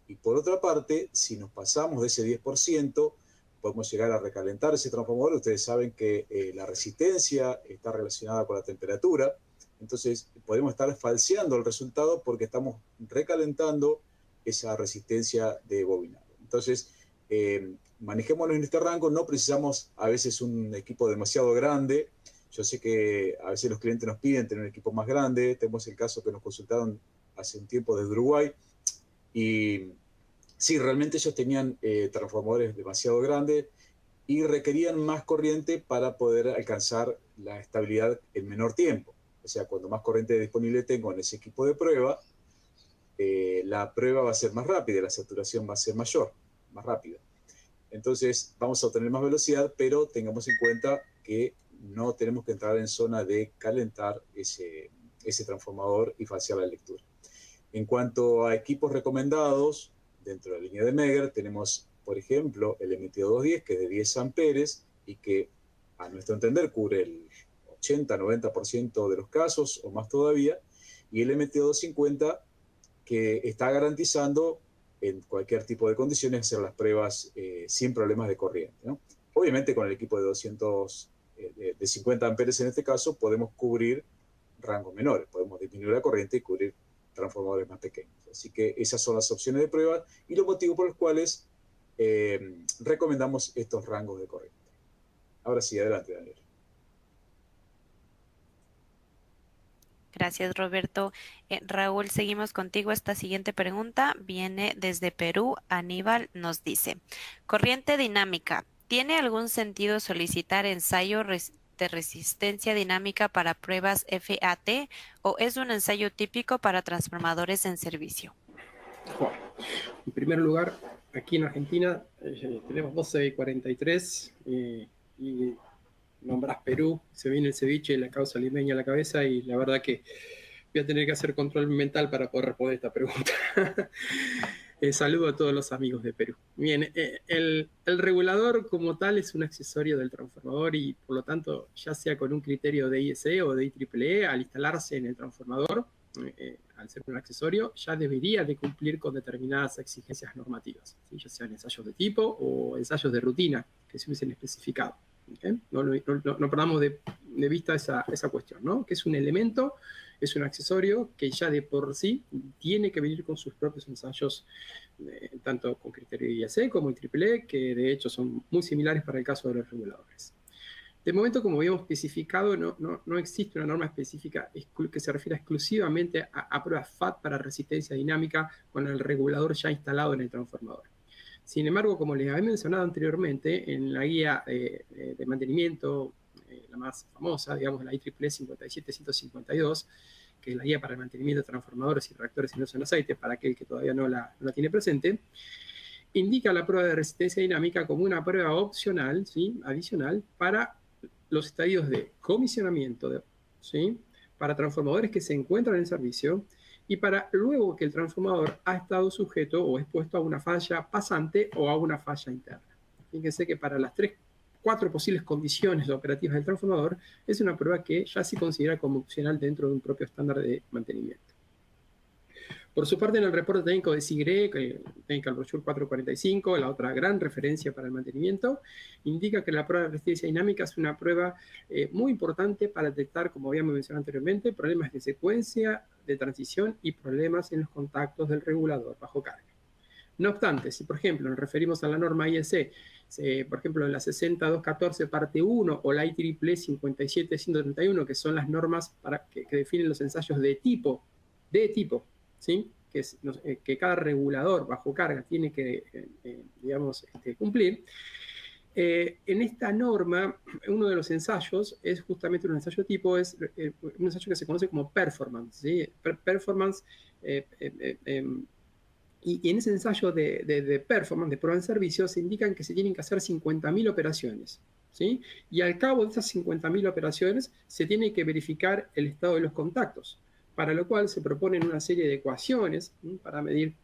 Y por otra parte, si nos pasamos de ese 10%, podemos llegar a recalentar ese transformador. Ustedes saben que la resistencia está relacionada con la temperatura, entonces podemos estar falseando el resultado porque estamos recalentando esa resistencia de bobinado. Entonces, manejémonos en este rango, no precisamos a veces un equipo demasiado grande. Yo sé que a veces los clientes nos piden tener un equipo más grande. Tenemos el caso que nos consultaron hace un tiempo desde Uruguay. Y sí, realmente ellos tenían transformadores demasiado grandes y requerían más corriente para poder alcanzar la estabilidad en menor tiempo. O sea, cuando más corriente disponible tengo en ese equipo de prueba, la prueba va a ser más rápida, la saturación va a ser mayor, más rápida. Entonces vamos a obtener más velocidad, pero tengamos en cuenta que no tenemos que entrar en zona de calentar ese transformador y falsear la lectura. En cuanto a equipos recomendados, dentro de la línea de Megger tenemos, por ejemplo, el MTO210, que es de 10 amperes y que, a nuestro entender, cubre el 80-90% de los casos o más todavía, y el MTO250, que está garantizando en cualquier tipo de condiciones hacer las pruebas sin problemas de corriente, ¿no? Obviamente con el equipo de 50 amperes en este caso podemos cubrir rangos menores, podemos disminuir la corriente y cubrir transformadores más pequeños. Así que esas son las opciones de prueba y los motivos por los cuales recomendamos estos rangos de corriente. Ahora sí, adelante, Daniel. Gracias, Roberto. Raúl, seguimos contigo. Esta siguiente pregunta viene desde Perú. Aníbal nos dice, corriente dinámica, ¿tiene algún sentido solicitar ensayo de resistencia dinámica para pruebas FAT o es un ensayo típico para transformadores en servicio? Bueno, en primer lugar, aquí en Argentina tenemos 1243 y nombrás Perú, se viene el ceviche, la causa limeña a la cabeza y la verdad que voy a tener que hacer control mental para poder responder esta pregunta. Saludo a todos los amigos de Perú. Bien, el regulador como tal es un accesorio del transformador y por lo tanto, ya sea con un criterio de IEC o de IEEE, al instalarse en el transformador, al ser un accesorio, ya debería de cumplir con determinadas exigencias normativas, ¿sí? Ya sean ensayos de tipo o ensayos de rutina que se hubiesen especificado. ¿Okay? No perdamos de vista esa cuestión, ¿no? Que es un elemento, es un accesorio que ya de por sí tiene que venir con sus propios ensayos, tanto con criterio IEC como IEEE, que de hecho son muy similares para el caso de los reguladores. De momento, como habíamos especificado, no existe una norma específica que se refiera exclusivamente a pruebas FAT para resistencia dinámica con el regulador ya instalado en el transformador. Sin embargo, como les había mencionado anteriormente, en la guía de mantenimiento, la más famosa, digamos, la IEEE 57152, que es la guía para el mantenimiento de transformadores y reactores en aceite, para aquel que todavía no la tiene presente, indica la prueba de resistencia dinámica como una prueba opcional, ¿sí? Adicional, para los estadios de comisionamiento, ¿sí? Para transformadores que se encuentran en servicio, y para luego que el transformador ha estado sujeto o expuesto a una falla pasante o a una falla interna. Fíjense que para las 4 posibles condiciones operativas del transformador es una prueba que ya se considera como opcional dentro de un propio estándar de mantenimiento. Por su parte, en el reporte técnico de SIGRE, Technical Brochure 445, la otra gran referencia para el mantenimiento, indica que la prueba de resistencia dinámica es una prueba muy importante para detectar, como habíamos mencionado anteriormente, problemas de secuencia, de transición y problemas en los contactos del regulador bajo carga. No obstante, si por ejemplo nos referimos a la norma IEC, por ejemplo en la 60214 parte 1 o la IEEE 57131, que son las normas que definen los ensayos de tipo, ¿sí? Que cada regulador bajo carga tiene que, digamos, cumplir. En esta norma, uno de los ensayos es justamente un ensayo tipo, es un ensayo que se conoce como performance, ¿sí? Performance, y en ese ensayo de performance, de prueba en servicio, se indican que se tienen que hacer 50.000 operaciones, ¿sí? Y al cabo de esas 50.000 operaciones se tiene que verificar el estado de los contactos, para lo cual se proponen una serie de ecuaciones, ¿sí? Para medir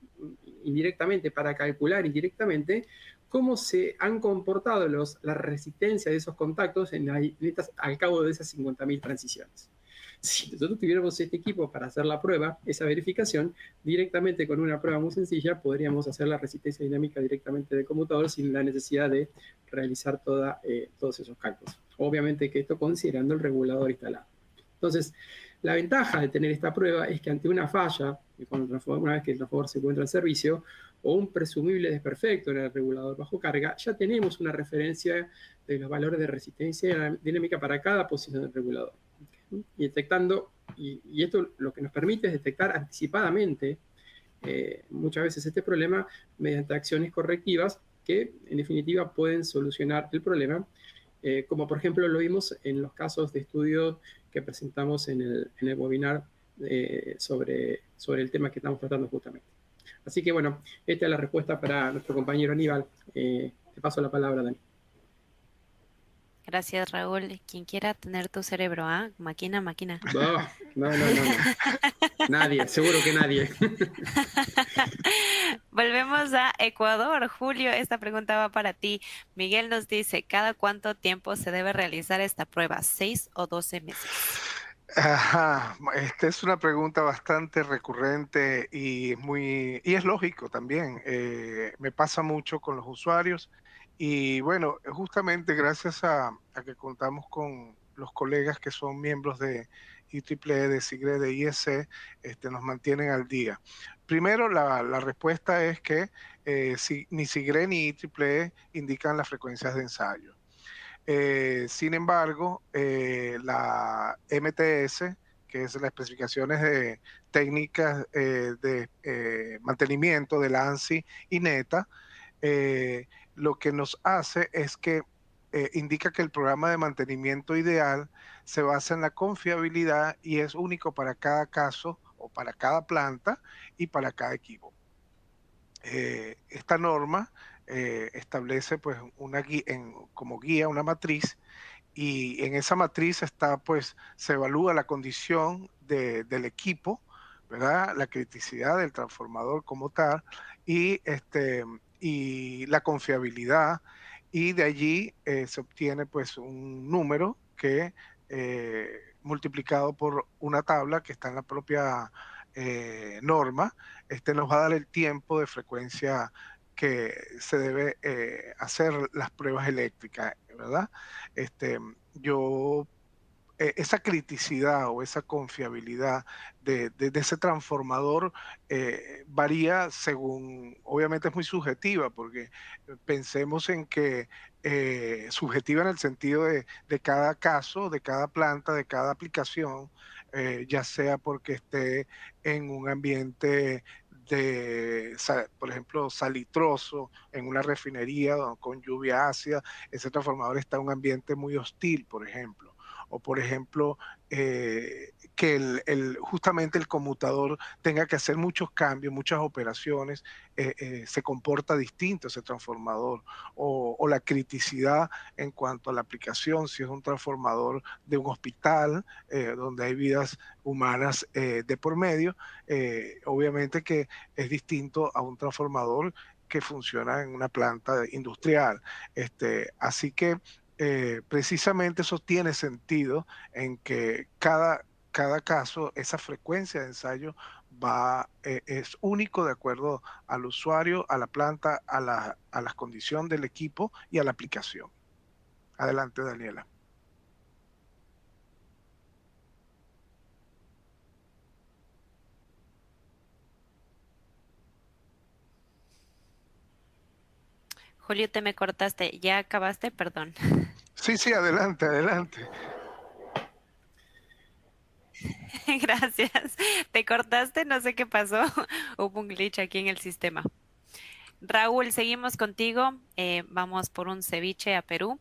indirectamente, para calcular indirectamente cómo se han comportado la resistencia de esos contactos al cabo de esas 50.000 transiciones. Si nosotros tuviéramos este equipo para hacer la prueba, esa verificación, directamente con una prueba muy sencilla, podríamos hacer la resistencia dinámica directamente del conmutador sin la necesidad de realizar todos esos cálculos. Obviamente que esto considerando el regulador instalado. Entonces, la ventaja de tener esta prueba es que ante una falla, una vez que el transformador se encuentra en servicio, o un presumible desperfecto en el regulador bajo carga, ya tenemos una referencia de los valores de resistencia dinámica para cada posición del regulador. Y detectando, y esto lo que nos permite es detectar anticipadamente muchas veces este problema mediante acciones correctivas que en definitiva pueden solucionar el problema, como por ejemplo lo vimos en los casos de estudio que presentamos en el webinar sobre el tema que estamos tratando justamente. Así que bueno, esta es la respuesta para nuestro compañero Aníbal. Te paso la palabra, Dani. Gracias, Raúl. Quien quiera tener tu cerebro, ¿ah? Máquina, máquina. No. Nadie, seguro que nadie. Volvemos a Ecuador. Julio, esta pregunta va para ti. Miguel nos dice, ¿cada cuánto tiempo se debe realizar esta prueba? ¿6 o 12 meses? Ajá, esta es una pregunta bastante recurrente y es lógico también. Me pasa mucho con los usuarios y bueno, justamente gracias a que contamos con los colegas que son miembros de IEEE, de SIGRE, de IEC, nos mantienen al día. Primero, la respuesta es que ni SIGRE ni IEEE indican las frecuencias de ensayo. Sin embargo, la MTS, que es las especificaciones de técnicas de mantenimiento de la ANSI y NETA, lo que nos hace es que indica que el programa de mantenimiento ideal se basa en la confiabilidad y es único para cada caso o para cada planta y para cada equipo. Esta norma establece pues una guía, como guía una matriz y en esa matriz está pues se evalúa la condición del equipo, ¿verdad? La criticidad del transformador como tal y la confiabilidad y de allí se obtiene pues un número que multiplicado por una tabla que está en la propia norma, nos va a dar el tiempo de frecuencia que se debe hacer las pruebas eléctricas, ¿verdad? Yo esa criticidad o esa confiabilidad de ese transformador varía según, obviamente es muy subjetiva, porque pensemos en que subjetiva en el sentido de cada caso, de cada planta, de cada aplicación, ya sea porque esté en un ambiente por ejemplo, salitroso, en una refinería con lluvia ácida, ese transformador está en un ambiente muy hostil, por ejemplo. O por ejemplo, que justamente el conmutador tenga que hacer muchos cambios, muchas operaciones, se comporta distinto ese transformador. O la criticidad en cuanto a la aplicación, si es un transformador de un hospital, donde hay vidas humanas de por medio, obviamente que es distinto a un transformador que funciona en una planta industrial. Así que precisamente eso tiene sentido en que cada caso, esa frecuencia de ensayo es único de acuerdo al usuario, a la planta, a las condiciones del equipo y a la aplicación. Adelante, Daniela. Julio, te me cortaste. ¿Ya acabaste? Perdón. Sí, adelante. Gracias. Te cortaste, no sé qué pasó. Hubo un glitch aquí en el sistema. Raúl, seguimos contigo. Vamos por un ceviche a Perú.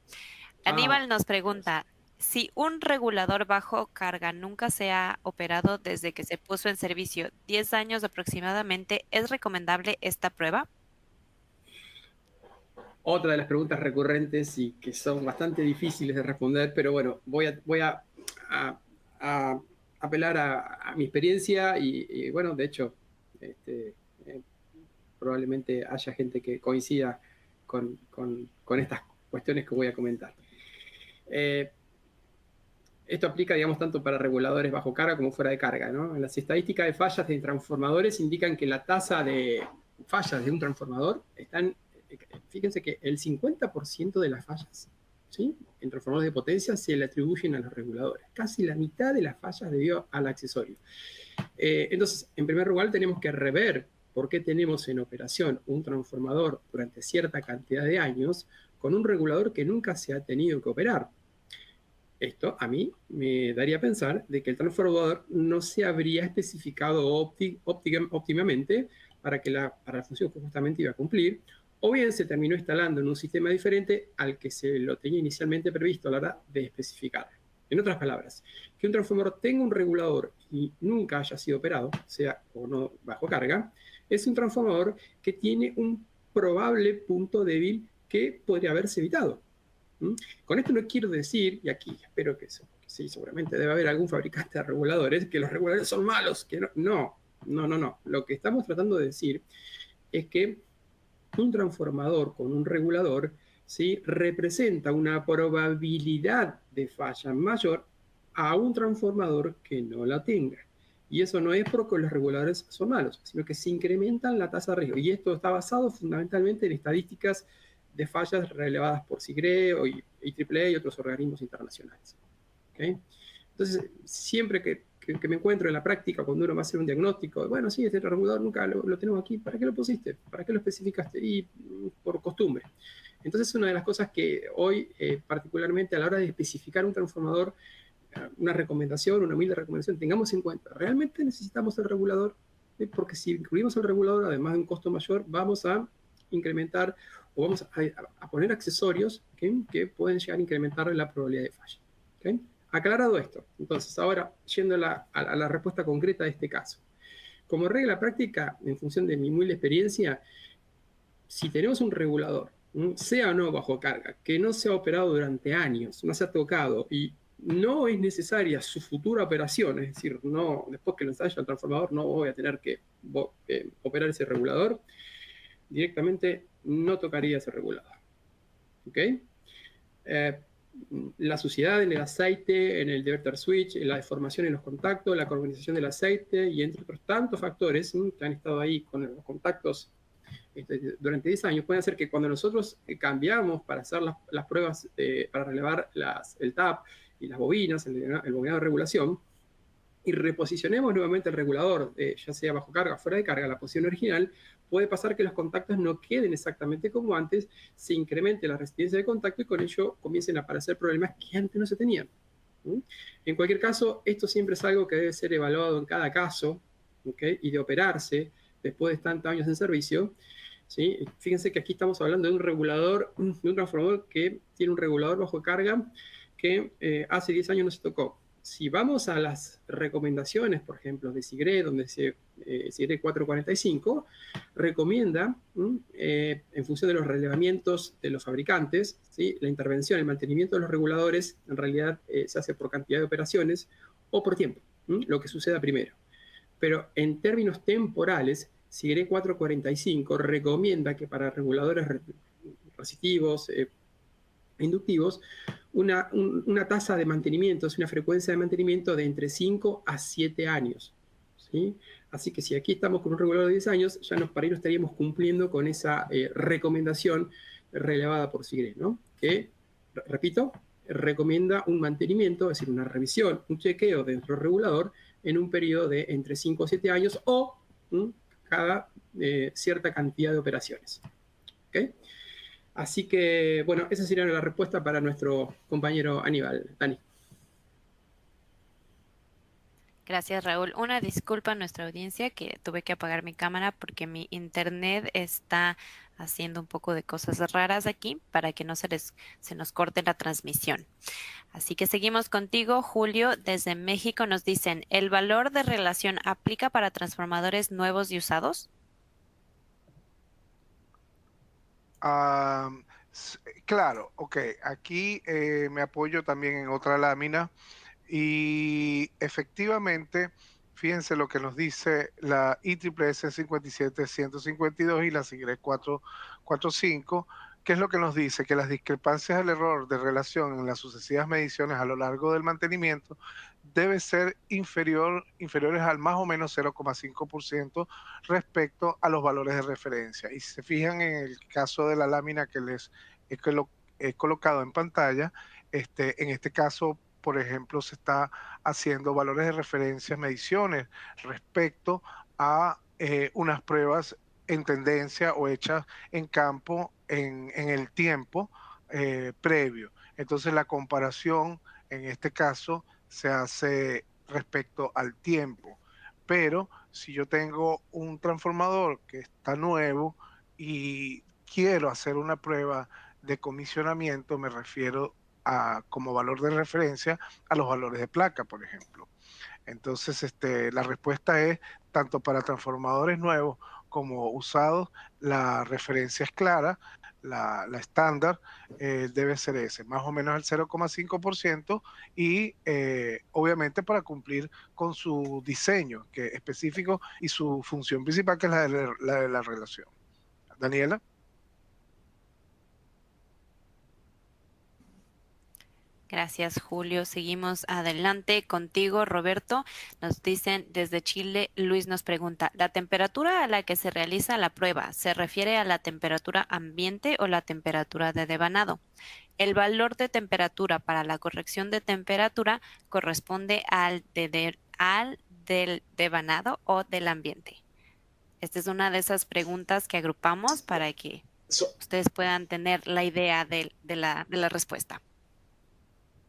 Aníbal nos pregunta, si un regulador bajo carga nunca se ha operado desde que se puso en servicio, 10 años aproximadamente, ¿es recomendable esta prueba? Otra de las preguntas recurrentes y que son bastante difíciles de responder, pero bueno, voy a apelar a mi experiencia y bueno, de hecho, probablemente haya gente que coincida con estas cuestiones que voy a comentar. Esto aplica, digamos, tanto para reguladores bajo carga como fuera de carga, ¿no? Las estadísticas de fallas de transformadores indican que la tasa de fallas de un transformador están, fíjense que el 50% de las fallas, ¿sí?, en transformadores de potencia se le atribuyen a los reguladores. Casi la mitad de las fallas debido al accesorio. Entonces, en primer lugar, tenemos que rever por qué tenemos en operación un transformador durante cierta cantidad de años con un regulador que nunca se ha tenido que operar. Esto a mí me daría a pensar de que el transformador no se habría especificado óptimamente para la función que justamente iba a cumplir, o bien se terminó instalando en un sistema diferente al que se lo tenía inicialmente previsto a la hora de especificar. En otras palabras, que un transformador tenga un regulador y nunca haya sido operado, sea o no bajo carga, es un transformador que tiene un probable punto débil que podría haberse evitado. ¿Mm? Con esto no quiero decir, y aquí espero que sí, seguramente debe haber algún fabricante de reguladores, que los reguladores son malos, que no. Lo que estamos tratando de decir es que un transformador con un regulador, ¿sí?, representa una probabilidad de falla mayor a un transformador que no la tenga. Y eso no es porque los reguladores son malos, sino que se incrementan la tasa de riesgo. Y esto está basado fundamentalmente en estadísticas de fallas relevadas por SIGRE o IEEE y otros organismos internacionales. ¿Okay? Entonces, siempre que me encuentro en la práctica, cuando uno va a hacer un diagnóstico, bueno, sí, este regulador nunca lo tenemos aquí, ¿para qué lo pusiste? ¿Para qué lo especificaste? Y por costumbre. Entonces, una de las cosas que hoy, particularmente a la hora de especificar un transformador, una recomendación, una humilde recomendación, tengamos en cuenta, ¿realmente necesitamos el regulador? Porque si incluimos el regulador, además de un costo mayor, vamos a incrementar o vamos a poner accesorios que pueden llegar a incrementar la probabilidad de falla. ¿Okay? Aclarado esto, entonces ahora yendo a la respuesta concreta de este caso. Como regla práctica, en función de mi humilde experiencia, si tenemos un regulador, sea o no bajo carga, que no se ha operado durante años, no se ha tocado y no es necesaria su futura operación, es decir, no, después que lo ensayo el transformador no voy a tener que operar ese regulador, directamente no tocaría ese regulador. ¿Ok? La suciedad en el aceite, en el diverter switch, la deformación en los contactos, la carbonización del aceite y entre otros tantos factores que han estado ahí con los contactos durante 10 años, pueden hacer que cuando nosotros cambiamos para hacer las pruebas, para relevar el TAP y las bobinas, el bobinado de regulación, y reposicionemos nuevamente el regulador, ya sea bajo carga o fuera de carga, la posición original, puede pasar que los contactos no queden exactamente como antes, se incremente la resistencia de contacto y con ello comiencen a aparecer problemas que antes no se tenían. En cualquier caso, esto siempre es algo que debe ser evaluado en cada caso, ¿okay?, y de operarse después de tantos años en servicio. ¿Sí? Fíjense que aquí estamos hablando de un regulador, de un transformador que tiene un regulador bajo carga que hace 10 años no se tocó. Si vamos a las recomendaciones, por ejemplo, de SIGRE, donde SIGRE 445 recomienda, en función de los relevamientos de los fabricantes, ¿sí?, la intervención, el mantenimiento de los reguladores, en realidad se hace por cantidad de operaciones o por tiempo, lo que suceda primero. Pero en términos temporales, SIGRE 445 recomienda que para reguladores resistivos, inductivos, una tasa de mantenimiento, una frecuencia de mantenimiento de entre 5 a 7 años. ¿Sí? Así que si aquí estamos con un regulador de 10 años, ya para ahí no estaríamos cumpliendo con esa recomendación relevada por SIGRE, ¿no? Que, repito, recomienda un mantenimiento, es decir, una revisión, un chequeo de nuestro regulador en un periodo de entre 5 a 7 años o cada cierta cantidad de operaciones. ¿Okay? Así que, bueno, esa sería la respuesta para nuestro compañero Aníbal. Dani. Gracias, Raúl. Una disculpa a nuestra audiencia que tuve que apagar mi cámara porque mi internet está haciendo un poco de cosas raras aquí para que no se nos corte la transmisión. Así que seguimos contigo, Julio. Desde México nos dicen, ¿el valor de relación aplica para transformadores nuevos y usados? Claro, ok. Aquí me apoyo también en otra lámina y efectivamente, fíjense lo que nos dice la IEEE 57152 y la SIGRE 445, ¿qué es lo que nos dice? Que las discrepancias del error de relación en las sucesivas mediciones a lo largo del mantenimiento debe ser inferiores al más o menos 0,5% respecto a los valores de referencia. Y si se fijan en el caso de la lámina que les he colocado en pantalla, en este caso, por ejemplo, se está haciendo valores de referencia, mediciones respecto a unas pruebas en tendencia o hechas en campo en el tiempo previo. Entonces la comparación en este caso se hace respecto al tiempo. Pero si yo tengo un transformador que está nuevo y quiero hacer una prueba de comisionamiento, me refiero como valor de referencia a los valores de placa, por ejemplo. Entonces, la respuesta es, tanto para transformadores nuevos como usados, la referencia es clara. la estándar debe ser ese, más o menos el 0,5% y obviamente para cumplir con su diseño que es específico y su función principal que es la de la relación. Daniela. Gracias, Julio. Seguimos adelante contigo, Roberto. Nos dicen desde Chile, Luis nos pregunta, ¿la temperatura a la que se realiza la prueba se refiere a la temperatura ambiente o la temperatura de devanado? El valor de temperatura para la corrección de temperatura corresponde al del devanado o del ambiente. Esta es una de esas preguntas que agrupamos para que ustedes puedan tener la idea de la respuesta.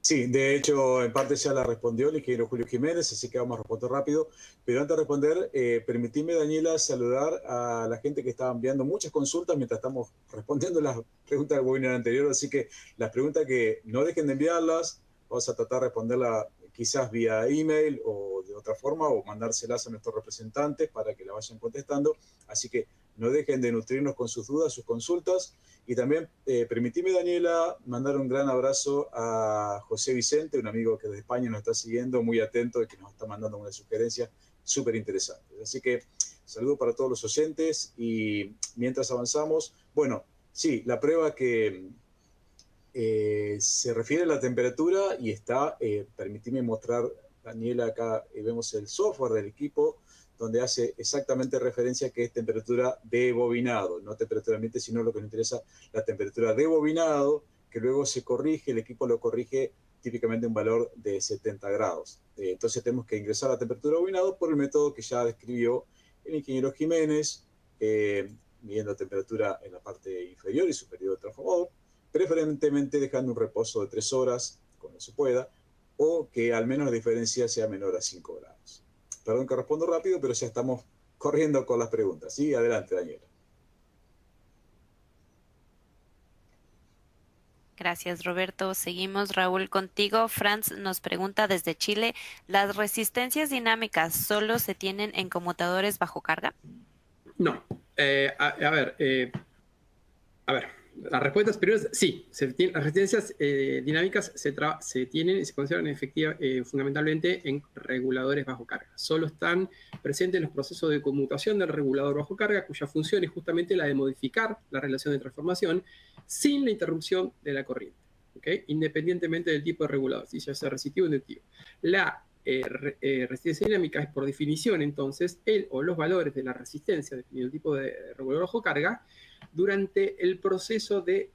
Sí, de hecho, en parte ya la respondió el ingeniero Julio Jiménez, así que vamos a responder rápido. Pero antes de responder, permitime, Daniela, saludar a la gente que estaba enviando muchas consultas mientras estamos respondiendo las preguntas del webinar anterior. Así que las preguntas que no dejen de enviarlas, vamos a tratar de responderlas quizás vía email o de otra forma, o mandárselas a nuestros representantes para que la vayan contestando. Así que no dejen de nutrirnos con sus dudas, sus consultas. Y también permitime, Daniela, mandar un gran abrazo a José Vicente, un amigo que desde España nos está siguiendo, muy atento y que nos está mandando una sugerencia súper interesante. Así que saludo para todos los oyentes y mientras avanzamos, bueno, sí, la prueba que se refiere a la temperatura y está, permitime mostrar, Daniela, acá vemos el software del equipo, donde hace exactamente referencia a que es temperatura de bobinado, no temperatura ambiente, sino lo que nos interesa, la temperatura de bobinado, que luego se corrige, el equipo lo corrige típicamente un valor de 70 grados. Entonces tenemos que ingresar a la temperatura de bobinado por el método que ya describió el ingeniero Jiménez, midiendo temperatura en la parte inferior y superior del transformador, preferentemente dejando un reposo de 3 horas, cuando se pueda, o que al menos la diferencia sea menor a 5 grados. Perdón que respondo rápido, pero ya estamos corriendo con las preguntas. Sí, adelante, Daniela. Gracias, Roberto. Seguimos, Raúl, contigo. Franz nos pregunta desde Chile, ¿las resistencias dinámicas solo se tienen en conmutadores bajo carga? No. A ver, la respuesta primero es sí. Las resistencias dinámicas se tienen y se consideran efectivas fundamentalmente en reguladores bajo carga. Solo están presentes en los procesos de conmutación del regulador bajo carga, cuya función es justamente la de modificar la relación de transformación sin la interrupción de la corriente, ¿okay? Independientemente del tipo de regulador, si ya sea resistivo o inductivo. La resistencia dinámica es por definición, entonces, el o los valores de la resistencia, definido el tipo de regulador bajo carga, durante el proceso de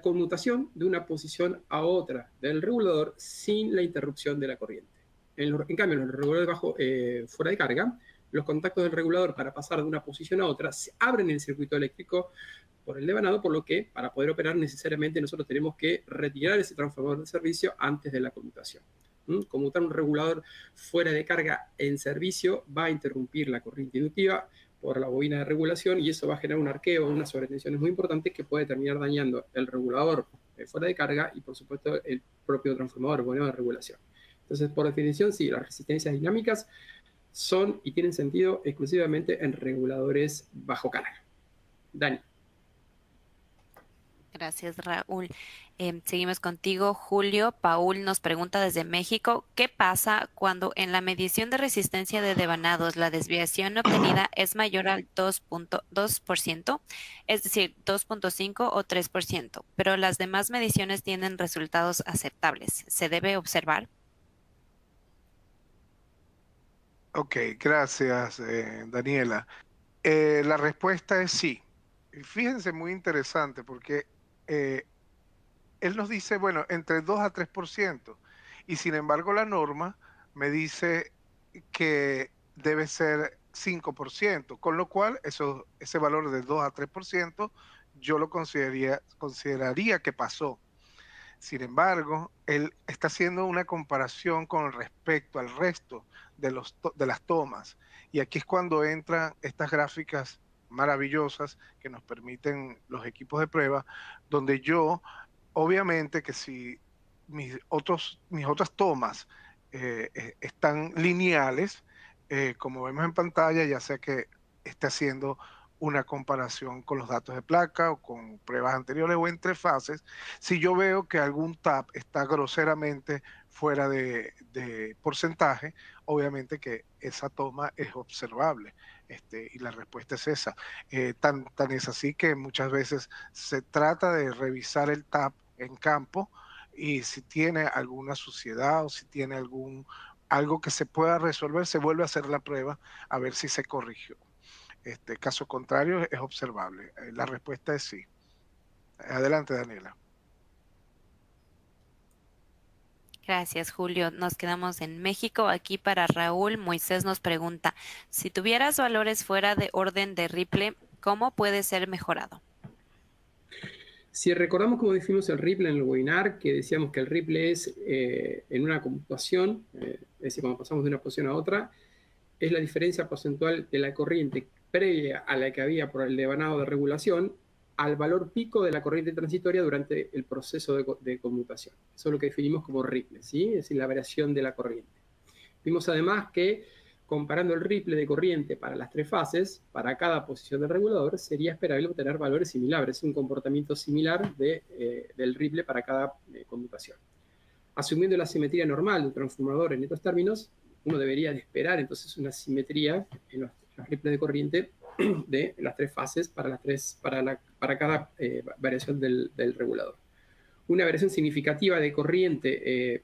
conmutación de una posición a otra del regulador sin la interrupción de la corriente. En cambio, en los reguladores fuera de carga, los contactos del regulador para pasar de una posición a otra se abren el circuito eléctrico por el devanado, por lo que para poder operar necesariamente nosotros tenemos que retirar ese transformador de servicio antes de la conmutación. Conmutar un regulador fuera de carga en servicio va a interrumpir la corriente inductiva por la bobina de regulación y eso va a generar un arqueo, unas sobretensiones muy importantes que puede terminar dañando el regulador fuera de carga y por supuesto el propio transformador, bobina de regulación. Entonces, por definición, sí, las resistencias dinámicas son y tienen sentido exclusivamente en reguladores bajo carga. Dani. Gracias, Raúl. Seguimos contigo, Julio. Paul nos pregunta desde México, ¿qué pasa cuando en la medición de resistencia de devanados la desviación obtenida es mayor al 2.2%, es decir, 2.5 o 3%, pero las demás mediciones tienen resultados aceptables? ¿Se debe observar? Ok, gracias, Daniela. La respuesta es sí. Fíjense, muy interesante, porque él nos dice, bueno, entre 2 a 3%, y sin embargo la norma me dice que debe ser 5%, con lo cual ese valor de 2 a 3% yo lo consideraría que pasó. Sin embargo, él está haciendo una comparación con respecto al resto de las tomas. Y aquí es cuando entran estas gráficas maravillosas que nos permiten los equipos de prueba, donde yo, obviamente que si mis otras tomas están lineales, como vemos en pantalla, ya sea que esté haciendo una comparación con los datos de placa o con pruebas anteriores o entre fases. Si yo veo que algún TAP está groseramente fuera de porcentaje, obviamente que esa toma es observable, y la respuesta es esa. Tan es así que muchas veces se trata de revisar el TAP en campo, y si tiene alguna suciedad o si tiene algo que se pueda resolver, se vuelve a hacer la prueba a ver si se corrigió. Caso contrario, es observable. La respuesta es sí. Adelante, Daniela. Gracias, Julio. Nos quedamos en México. Aquí para Raúl, Moisés nos pregunta, si tuvieras valores fuera de orden de Ripley, ¿cómo puede ser mejorado? Si recordamos cómo definimos el Ripley en el webinar, que decíamos que el Ripley es en una computación, es decir, cuando pasamos de una posición a otra, es la diferencia porcentual de la corriente previa a la que había por el devanado de regulación al valor pico de la corriente transitoria durante el proceso de conmutación. Eso es lo que definimos como Ripley, ¿sí? Es decir, la variación de la corriente. Vimos además que comparando el Ripley de corriente para las tres fases, para cada posición del regulador, sería esperable obtener valores similares, un comportamiento similar del Ripley para cada conmutación. Asumiendo la simetría normal del transformador en estos términos, uno debería de esperar entonces una simetría en los Ripley de corriente de las tres fases para cada variación del regulador. Una variación significativa de corriente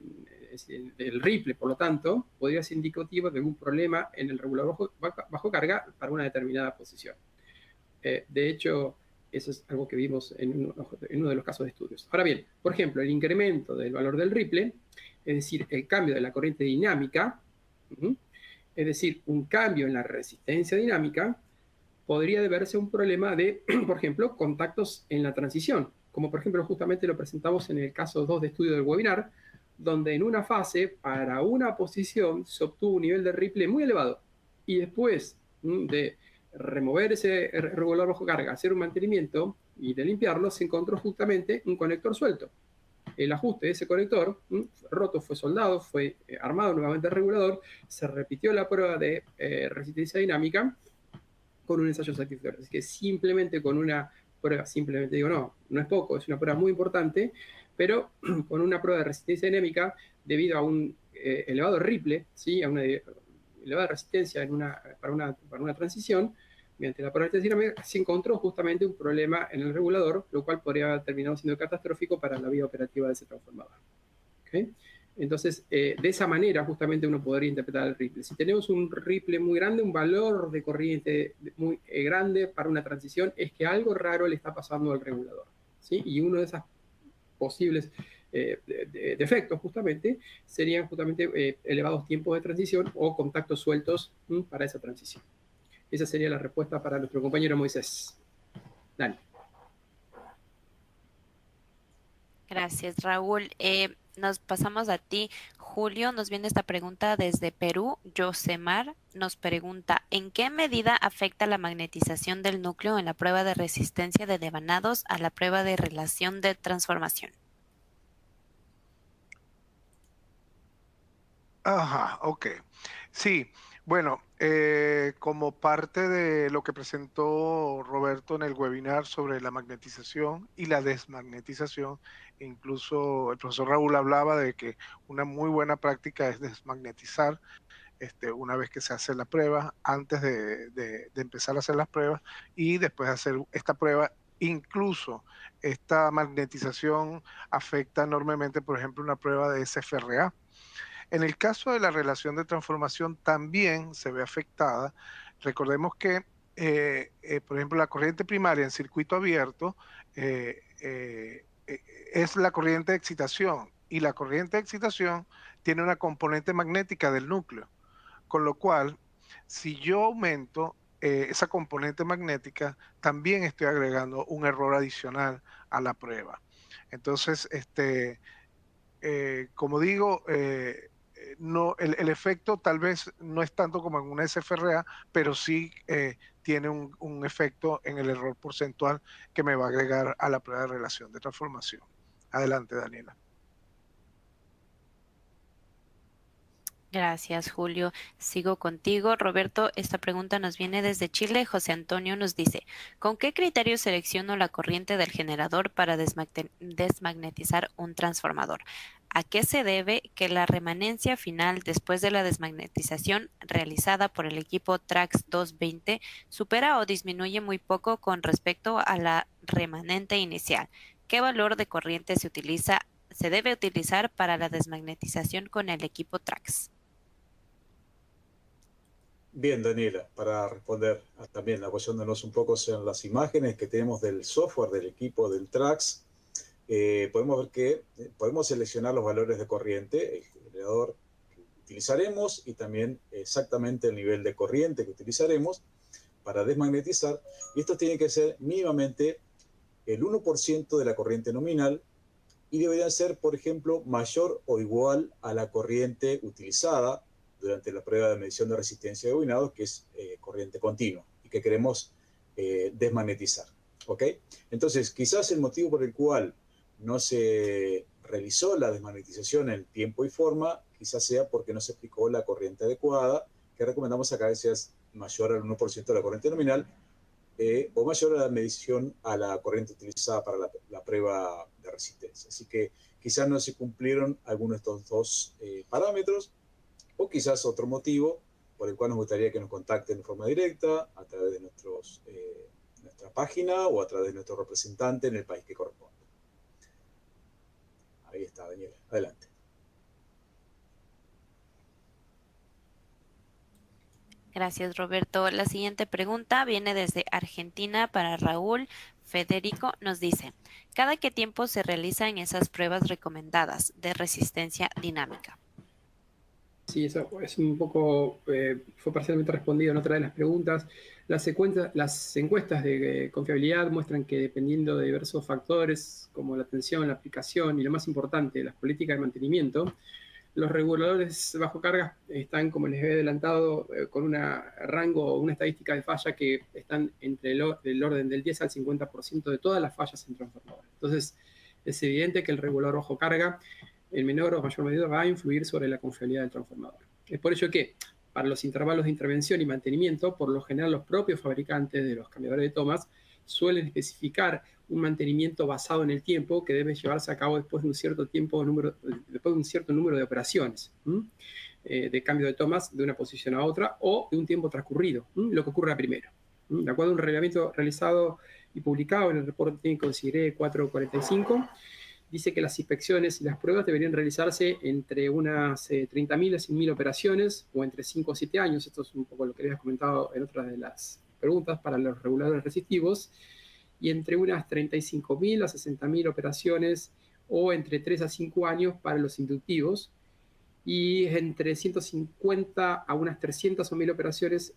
del Ripley, por lo tanto, podría ser indicativo de algún problema en el regulador bajo carga para una determinada posición. De hecho, eso es algo que vimos en uno de los casos de estudios. Ahora bien, por ejemplo, el incremento del valor del Ripley, es decir, el cambio de la corriente dinámica, es decir, un cambio en la resistencia dinámica, podría deberse a un problema de, por ejemplo, contactos en la transición, como por ejemplo justamente lo presentamos en el caso 2 de estudio del webinar, donde en una fase, para una posición, se obtuvo un nivel de Ripley muy elevado, y después de remover ese regulador bajo carga, hacer un mantenimiento y de limpiarlo, se encontró justamente un conector suelto. El ajuste de ese conector roto fue soldado, fue armado nuevamente el regulador, se repitió la prueba de resistencia dinámica con un ensayo satisfactorio. Así que simplemente con una prueba, simplemente digo, no es poco, es una prueba muy importante, pero con una prueba de resistencia dinámica, debido a un elevado Ripley, ¿sí? A una elevada resistencia para una transición, mediante la prueba de resistencia dinámica, se encontró justamente un problema en el regulador, lo cual podría haber terminado siendo catastrófico para la vida operativa de ese transformador. ¿Okay? Entonces, de esa manera justamente uno podría interpretar el Ripley. Si tenemos un Ripley muy grande, un valor de corriente muy grande para una transición, es que algo raro le está pasando al regulador, ¿sí? Y uno de esos posibles defectos justamente serían justamente elevados tiempos de transición o contactos sueltos para esa transición. Esa sería la respuesta para nuestro compañero Moisés. Dani. Gracias, Raúl. Nos pasamos a ti, Julio. Nos viene esta pregunta desde Perú. Yosemar nos pregunta, ¿en qué medida afecta la magnetización del núcleo en la prueba de resistencia de devanados a la prueba de relación de transformación? Ajá, ok. Sí, bueno, como parte de lo que presentó Roberto en el webinar sobre la magnetización y la desmagnetización, incluso el profesor Raúl hablaba de que una muy buena práctica es desmagnetizar una vez que se hace la prueba, antes de empezar a hacer las pruebas y después de hacer esta prueba. Incluso esta magnetización afecta enormemente, por ejemplo, una prueba de SFRA. En el caso de la relación de transformación también se ve afectada. Recordemos que, por ejemplo, la corriente primaria en circuito abierto es la corriente de excitación, y la corriente de excitación tiene una componente magnética del núcleo, con lo cual, si yo aumento esa componente magnética, también estoy agregando un error adicional a la prueba. Entonces, como digo, no, el efecto tal vez no es tanto como en una SFRA, pero sí tiene un efecto en el error porcentual que me va a agregar a la prueba de relación de transformación. Adelante, Daniela. Gracias, Julio. Sigo contigo. Roberto, esta pregunta nos viene desde Chile. José Antonio nos dice, ¿con qué criterio selecciono la corriente del generador para desmagnetizar un transformador? ¿A qué se debe que la remanencia final después de la desmagnetización realizada por el equipo Trax 220 supera o disminuye muy poco con respecto a la remanente inicial? ¿Qué valor de corriente se debe utilizar para la desmagnetización con el equipo Trax? Bien, Daniela, para responder también apoyándonos un poco en las imágenes que tenemos del software del equipo del Trax, podemos ver que podemos seleccionar los valores de corriente, el generador que utilizaremos y también exactamente el nivel de corriente que utilizaremos para desmagnetizar. Y esto tiene que ser mínimamente el 1% de la corriente nominal y deberían ser, por ejemplo, mayor o igual a la corriente utilizada durante la prueba de medición de resistencia de bobinados, que es corriente continua y que queremos desmagnetizar. ¿Ok? Entonces, quizás el motivo por el cual no se realizó la desmagnetización en tiempo y forma, quizás sea porque no se aplicó la corriente adecuada, que recomendamos acá que sea mayor al 1% de la corriente nominal, o mayor a la medición a la corriente utilizada para la prueba de resistencia. Así que quizás no se cumplieron algunos de estos dos parámetros, o quizás otro motivo por el cual nos gustaría que nos contacten de forma directa a través de nuestra página o a través de nuestro representante en el país que corresponde. Ahí está, Daniela. Adelante. Gracias, Roberto. La siguiente pregunta viene desde Argentina para Raúl. Federico nos dice, ¿cada qué tiempo se realizan esas pruebas recomendadas de resistencia dinámica? Sí, eso es un poco, fue parcialmente respondido en otra de las preguntas. Las encuestas de confiabilidad muestran que dependiendo de diversos factores como la atención, la aplicación y lo más importante, las políticas de mantenimiento, los reguladores bajo carga están, como les he adelantado, con un rango o una estadística de falla que están entre el orden del 10 al 50% de todas las fallas en transformadores. Entonces, es evidente que el regulador bajo carga en menor o mayor medida va a influir sobre la confiabilidad del transformador. Es por ello que, para los intervalos de intervención y mantenimiento, por lo general los propios fabricantes de los cambiadores de tomas suelen especificar un mantenimiento basado en el tiempo que debe llevarse a cabo después de un cierto número de operaciones de cambio de tomas de una posición a otra o de un tiempo transcurrido, lo que ocurra primero. De acuerdo a un reglamento realizado y publicado en el reporte técnico de SIGRE 445, dice que las inspecciones y las pruebas deberían realizarse entre unas 30.000 a 100.000 operaciones o entre 5 o 7 años. Esto es un poco lo que habías comentado en otras de las preguntas para los reguladores resistivos. Y entre unas 35.000 a 60.000 operaciones o entre 3 a 5 años para los inductivos y entre 150 a unas 300 o 1.000 operaciones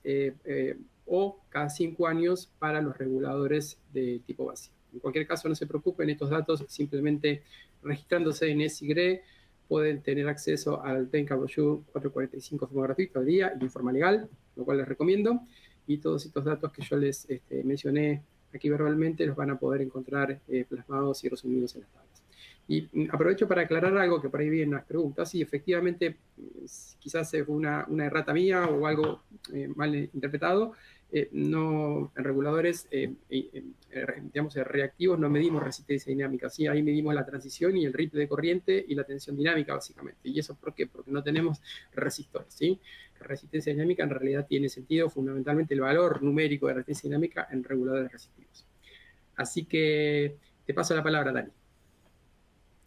o cada 5 años para los reguladores de tipo básico. En cualquier caso, no se preocupen, estos datos simplemente registrándose en SIGRE pueden tener acceso al Technical Brochure 445 de forma gratuita al día y de forma legal, lo cual les recomiendo. Y todos estos datos que yo les mencioné aquí verbalmente los van a poder encontrar plasmados y resumidos en las tablas. Y aprovecho para aclarar algo que por ahí vi en las preguntas. Sí, efectivamente, quizás fue una errata mía o algo mal interpretado. No, en reguladores, digamos, reactivos no medimos resistencia dinámica, ¿sí? Ahí medimos la transición y el ripple de corriente y la tensión dinámica, básicamente. ¿Y eso por qué? Porque no tenemos resistores, ¿sí? La resistencia dinámica en realidad tiene sentido fundamentalmente el valor numérico de resistencia dinámica en reguladores resistivos. Así que te paso la palabra, Dani.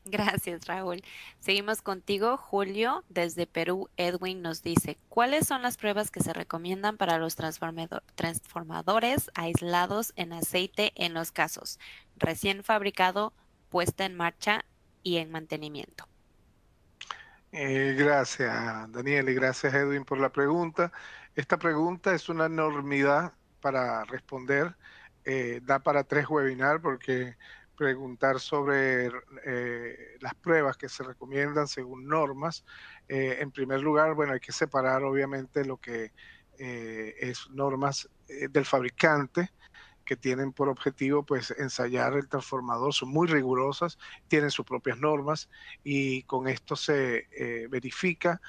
Gracias, Raúl. Seguimos contigo, Julio. Desde Perú, Edwin nos dice, ¿cuáles son las pruebas que se recomiendan para los transformadores aislados en aceite en los casos recién fabricado, puesta en marcha y en mantenimiento? Gracias, Daniel, y gracias, Edwin, por la pregunta. Esta pregunta es una enormidad para responder. Da para 3 webinars porque preguntar sobre las pruebas que se recomiendan según normas. En primer lugar, bueno, hay que separar obviamente lo que es normas del fabricante, que tienen por objetivo pues ensayar el transformador, son muy rigurosas, tienen sus propias normas y con esto se verifica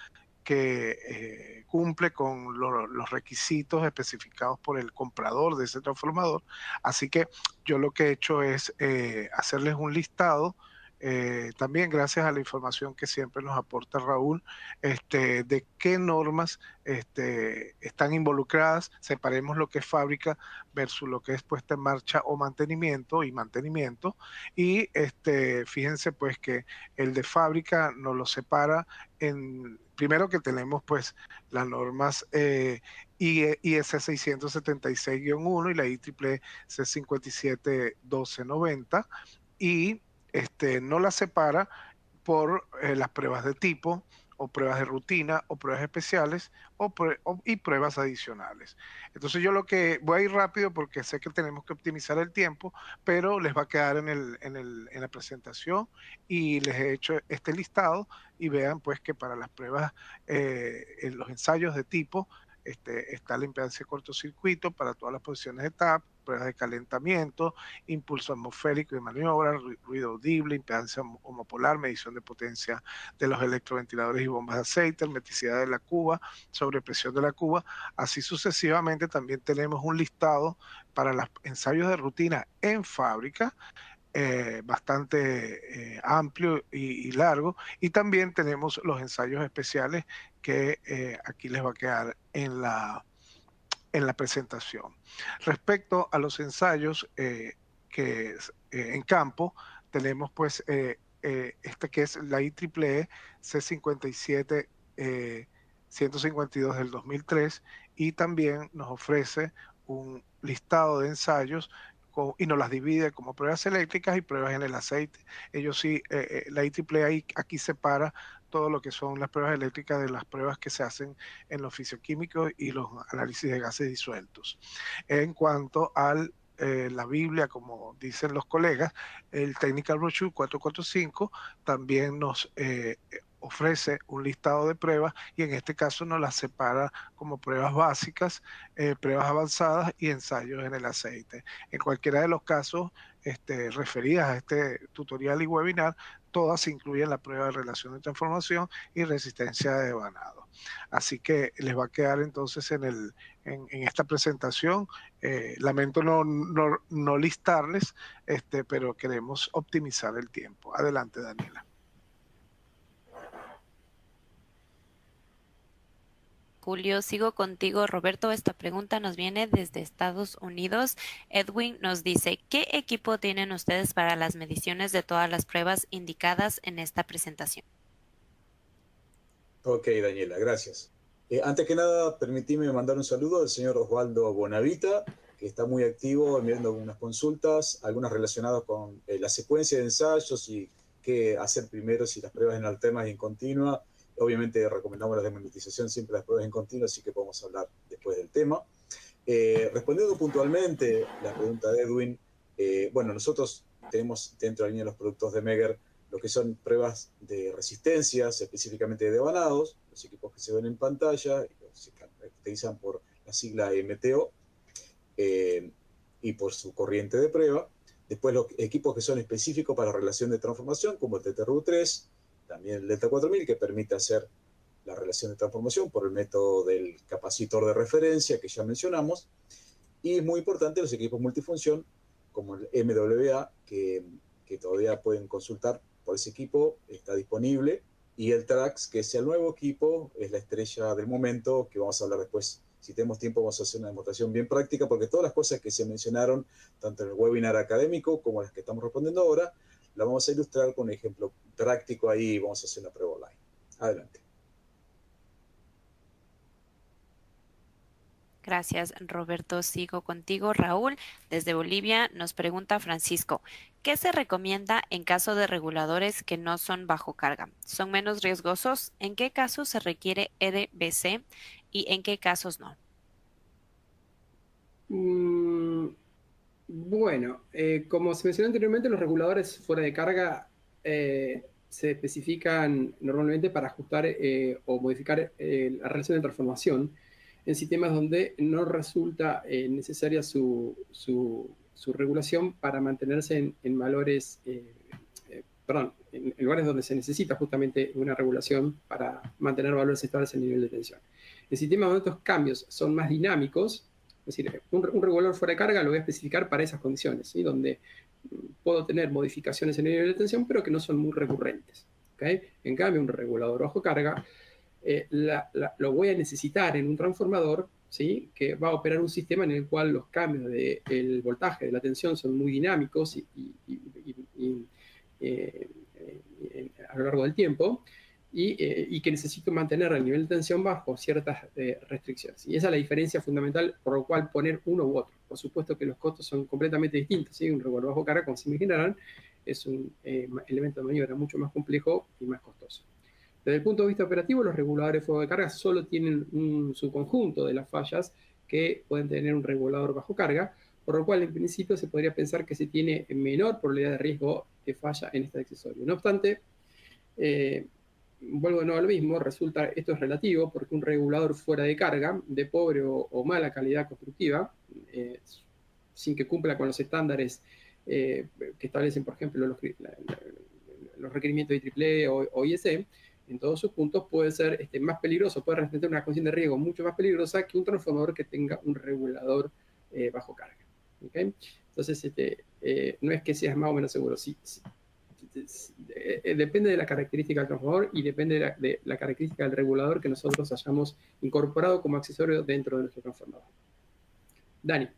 que cumple con los requisitos especificados por el comprador de ese transformador. Así que yo lo que he hecho es hacerles un listado, también gracias a la información que siempre nos aporta Raúl, de qué normas están involucradas. Separemos lo que es fábrica versus lo que es puesta en marcha o mantenimiento. Y fíjense pues que el de fábrica nos lo separa primero que tenemos pues las normas IS 676-1 y la IEEE C571290, y no la separa por las pruebas de tipo o pruebas de rutina o pruebas especiales y pruebas adicionales. Entonces yo lo que voy a ir rápido porque sé que tenemos que optimizar el tiempo, pero les va a quedar en la presentación, y les he hecho este listado, y vean pues que para las pruebas, en los ensayos de tipo, está la impedancia de cortocircuito para todas las posiciones de TAP, pruebas de calentamiento, impulso atmosférico y maniobra, ruido audible, impedancia homopolar, medición de potencia de los electroventiladores y bombas de aceite, hermeticidad de la cuba, sobrepresión de la cuba. Así sucesivamente también tenemos un listado para los ensayos de rutina en fábrica, bastante amplio y largo, y también tenemos los ensayos especiales que aquí les va a quedar en la presentación. Respecto a los ensayos en campo, tenemos pues que es la IEEE C57 152 del 2003, y también nos ofrece un listado de ensayos y nos las divide como pruebas eléctricas y pruebas en el aceite. Ellos sí, la IEEE aquí separa todo lo que son las pruebas eléctricas de las pruebas que se hacen en los fisicoquímicos y los análisis de gases disueltos. En cuanto a la Biblia, como dicen los colegas, el Technical Brochure 445 también nos ofrece un listado de pruebas, y en este caso nos las separa como pruebas básicas, pruebas avanzadas y ensayos en el aceite. En cualquiera de los casos referidas a este tutorial y webinar, todas incluyen la prueba de relación de transformación y resistencia de devanado. Así que les va a quedar entonces en esta presentación. Lamento no listarles, pero queremos optimizar el tiempo. Adelante, Daniela. Julio, sigo contigo. Roberto, esta pregunta nos viene desde Estados Unidos. Edwin nos dice, ¿qué equipo tienen ustedes para las mediciones de todas las pruebas indicadas en esta presentación? Ok, Daniela, gracias. Antes que nada, permitime mandar un saludo al señor Osvaldo Bonavita, que está muy activo enviando algunas consultas, algunas relacionadas con la secuencia de ensayos y qué hacer primero, si las pruebas en alternas y en continua. Obviamente recomendamos la desmonetización, siempre las pruebas en continua, así que podemos hablar después del tema. Respondiendo puntualmente la pregunta de Edwin, bueno, nosotros tenemos dentro de la línea de los productos de Megger lo que son pruebas de resistencias, específicamente de devanados, los equipos que se ven en pantalla, se caracterizan por la sigla MTO y por su corriente de prueba. Después los equipos que son específicos para relación de transformación, como el TTRU3, también el Delta 4000, que permite hacer la relación de transformación por el método del capacitor de referencia que ya mencionamos. Y muy importante, los equipos multifunción, como el MWA, que todavía pueden consultar por ese equipo, está disponible. Y el TRAX, que es el nuevo equipo, es la estrella del momento, que vamos a hablar después. Si tenemos tiempo, vamos a hacer una demostración bien práctica, porque todas las cosas que se mencionaron, tanto en el webinar académico como las que estamos respondiendo ahora, la vamos a ilustrar con un ejemplo práctico ahí, vamos a hacer una prueba online. Adelante. Gracias, Roberto. Sigo contigo. Raúl, desde Bolivia, nos pregunta Francisco, ¿qué se recomienda en caso de reguladores que no son bajo carga? ¿Son menos riesgosos? ¿En qué casos se requiere EDBC y en qué casos no? Bueno, como se mencionó anteriormente, los reguladores fuera de carga se especifican normalmente para ajustar o modificar la relación de transformación en sistemas donde no resulta necesaria su regulación para mantenerse en valores en lugares donde se necesita justamente una regulación para mantener valores estables en el nivel de tensión. En sistemas donde estos cambios son más dinámicos, es decir, un regulador fuera de carga lo voy a especificar para esas condiciones, ¿sí? Donde puedo tener modificaciones en el nivel de tensión, pero que no son muy recurrentes. ¿Okay? En cambio, un regulador bajo carga lo voy a necesitar en un transformador, ¿sí? Que va a operar un sistema en el cual los cambios del voltaje, de la tensión, son muy dinámicos a lo largo del tiempo, y que necesito mantener el nivel de tensión bajo ciertas restricciones. Y esa es la diferencia fundamental por lo cual poner uno u otro. Por supuesto que los costos son completamente distintos, ¿sí? Un regulador bajo carga, como se imaginarán, es un elemento de maniobra mucho más complejo y más costoso. Desde el punto de vista operativo, los reguladores de fuego de carga solo tienen un subconjunto de las fallas que pueden tener un regulador bajo carga, por lo cual en principio se podría pensar que se tiene menor probabilidad de riesgo de falla en este accesorio. No obstante, vuelvo de nuevo a lo mismo, esto es relativo, porque un regulador fuera de carga, de pobre o mala calidad constructiva, sin que cumpla con los estándares que establecen, por ejemplo, los requerimientos de IEEE o ISE, en todos sus puntos puede ser más peligroso, puede representar una condición de riesgo mucho más peligrosa que un transformador que tenga un regulador bajo carga. ¿Okay? Entonces, no es que sea más o menos seguro. Depende de la característica del transformador y depende de la característica del regulador que nosotros hayamos incorporado como accesorio dentro de nuestro transformador. Dani.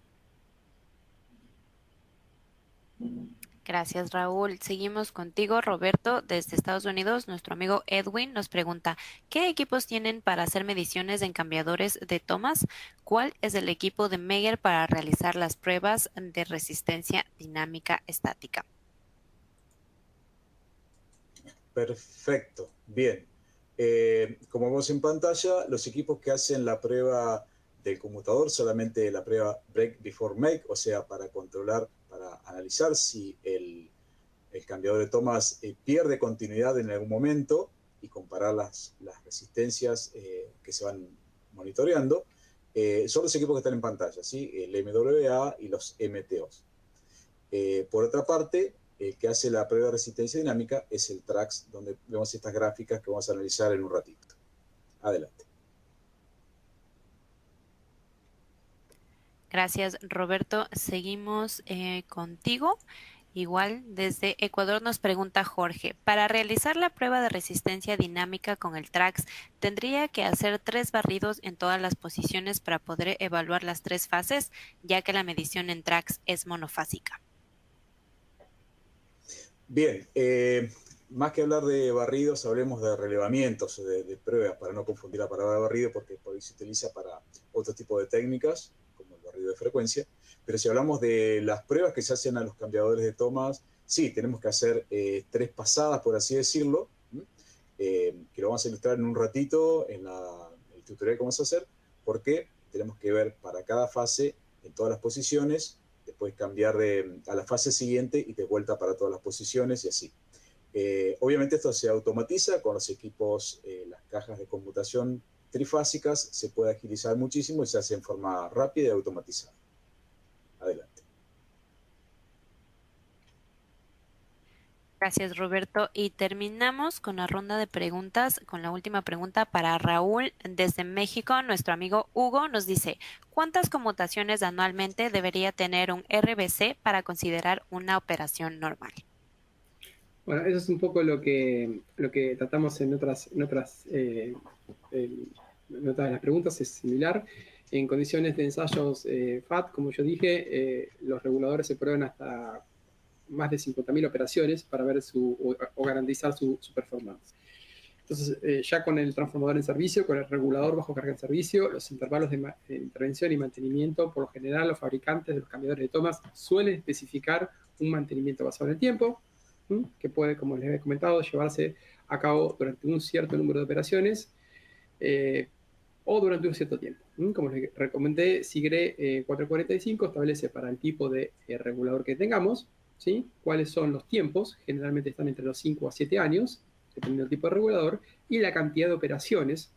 Gracias, Raúl. Seguimos contigo, Roberto, desde Estados Unidos. Nuestro amigo Edwin nos pregunta, ¿qué equipos tienen para hacer mediciones en cambiadores de tomas? ¿Cuál es el equipo de Meyer para realizar las pruebas de resistencia dinámica estática? Perfecto, bien. Como vemos en pantalla, los equipos que hacen la prueba del conmutador, solamente la prueba break before make, o sea, para controlar, para analizar si el cambiador de tomas pierde continuidad en algún momento y comparar las resistencias que se van monitoreando, son los equipos que están en pantalla, ¿sí? El MWA y los MTOs. Por otra parte, el que hace la prueba de resistencia dinámica es el TRAX, donde vemos estas gráficas que vamos a analizar en un ratito. Adelante. Gracias, Roberto. Seguimos contigo. Igual, desde Ecuador nos pregunta Jorge, para realizar la prueba de resistencia dinámica con el TRAX, ¿tendría que hacer 3 barridos en todas las posiciones para poder evaluar las 3 fases, ya que la medición en TRAX es monofásica? Bien, más que hablar de barridos, hablemos de relevamientos, de pruebas, para no confundir la palabra barrido, porque por ahí se utiliza para otro tipo de técnicas, como el barrido de frecuencia. Pero si hablamos de las pruebas que se hacen a los cambiadores de tomas, sí, tenemos que hacer 3 pasadas, por así decirlo, que lo vamos a ilustrar en un ratito en el tutorial que vamos a hacer, porque tenemos que ver para cada fase, en todas las posiciones, después cambiar a la fase siguiente y de vuelta para todas las posiciones y así. Obviamente esto se automatiza con los equipos, las cajas de computación trifásicas, se puede agilizar muchísimo y se hace en forma rápida y automatizada. Adelante. Gracias, Roberto. Y terminamos con la ronda de preguntas, con la última pregunta para Raúl. Desde México, nuestro amigo Hugo nos dice, ¿cuántas conmutaciones anualmente debería tener un RBC para considerar una operación normal? Bueno, eso es un poco lo que tratamos en otras de las preguntas, es similar. En condiciones de ensayos FAT, como yo dije, los reguladores se prueban hasta más de 50.000 operaciones para ver o garantizar su performance. Entonces, ya con el transformador en servicio, con el regulador bajo carga en servicio, los intervalos de intervención y mantenimiento, por lo general, los fabricantes de los cambiadores de tomas suelen especificar un mantenimiento basado en el tiempo, que puede, como les he comentado, llevarse a cabo durante un cierto número de operaciones o durante un cierto tiempo. Como les recomendé, SIGRE 445 establece para el tipo de regulador que tengamos, ¿sí?, cuáles son los tiempos, generalmente están entre los 5 a 7 años, dependiendo del tipo de regulador, y la cantidad de operaciones,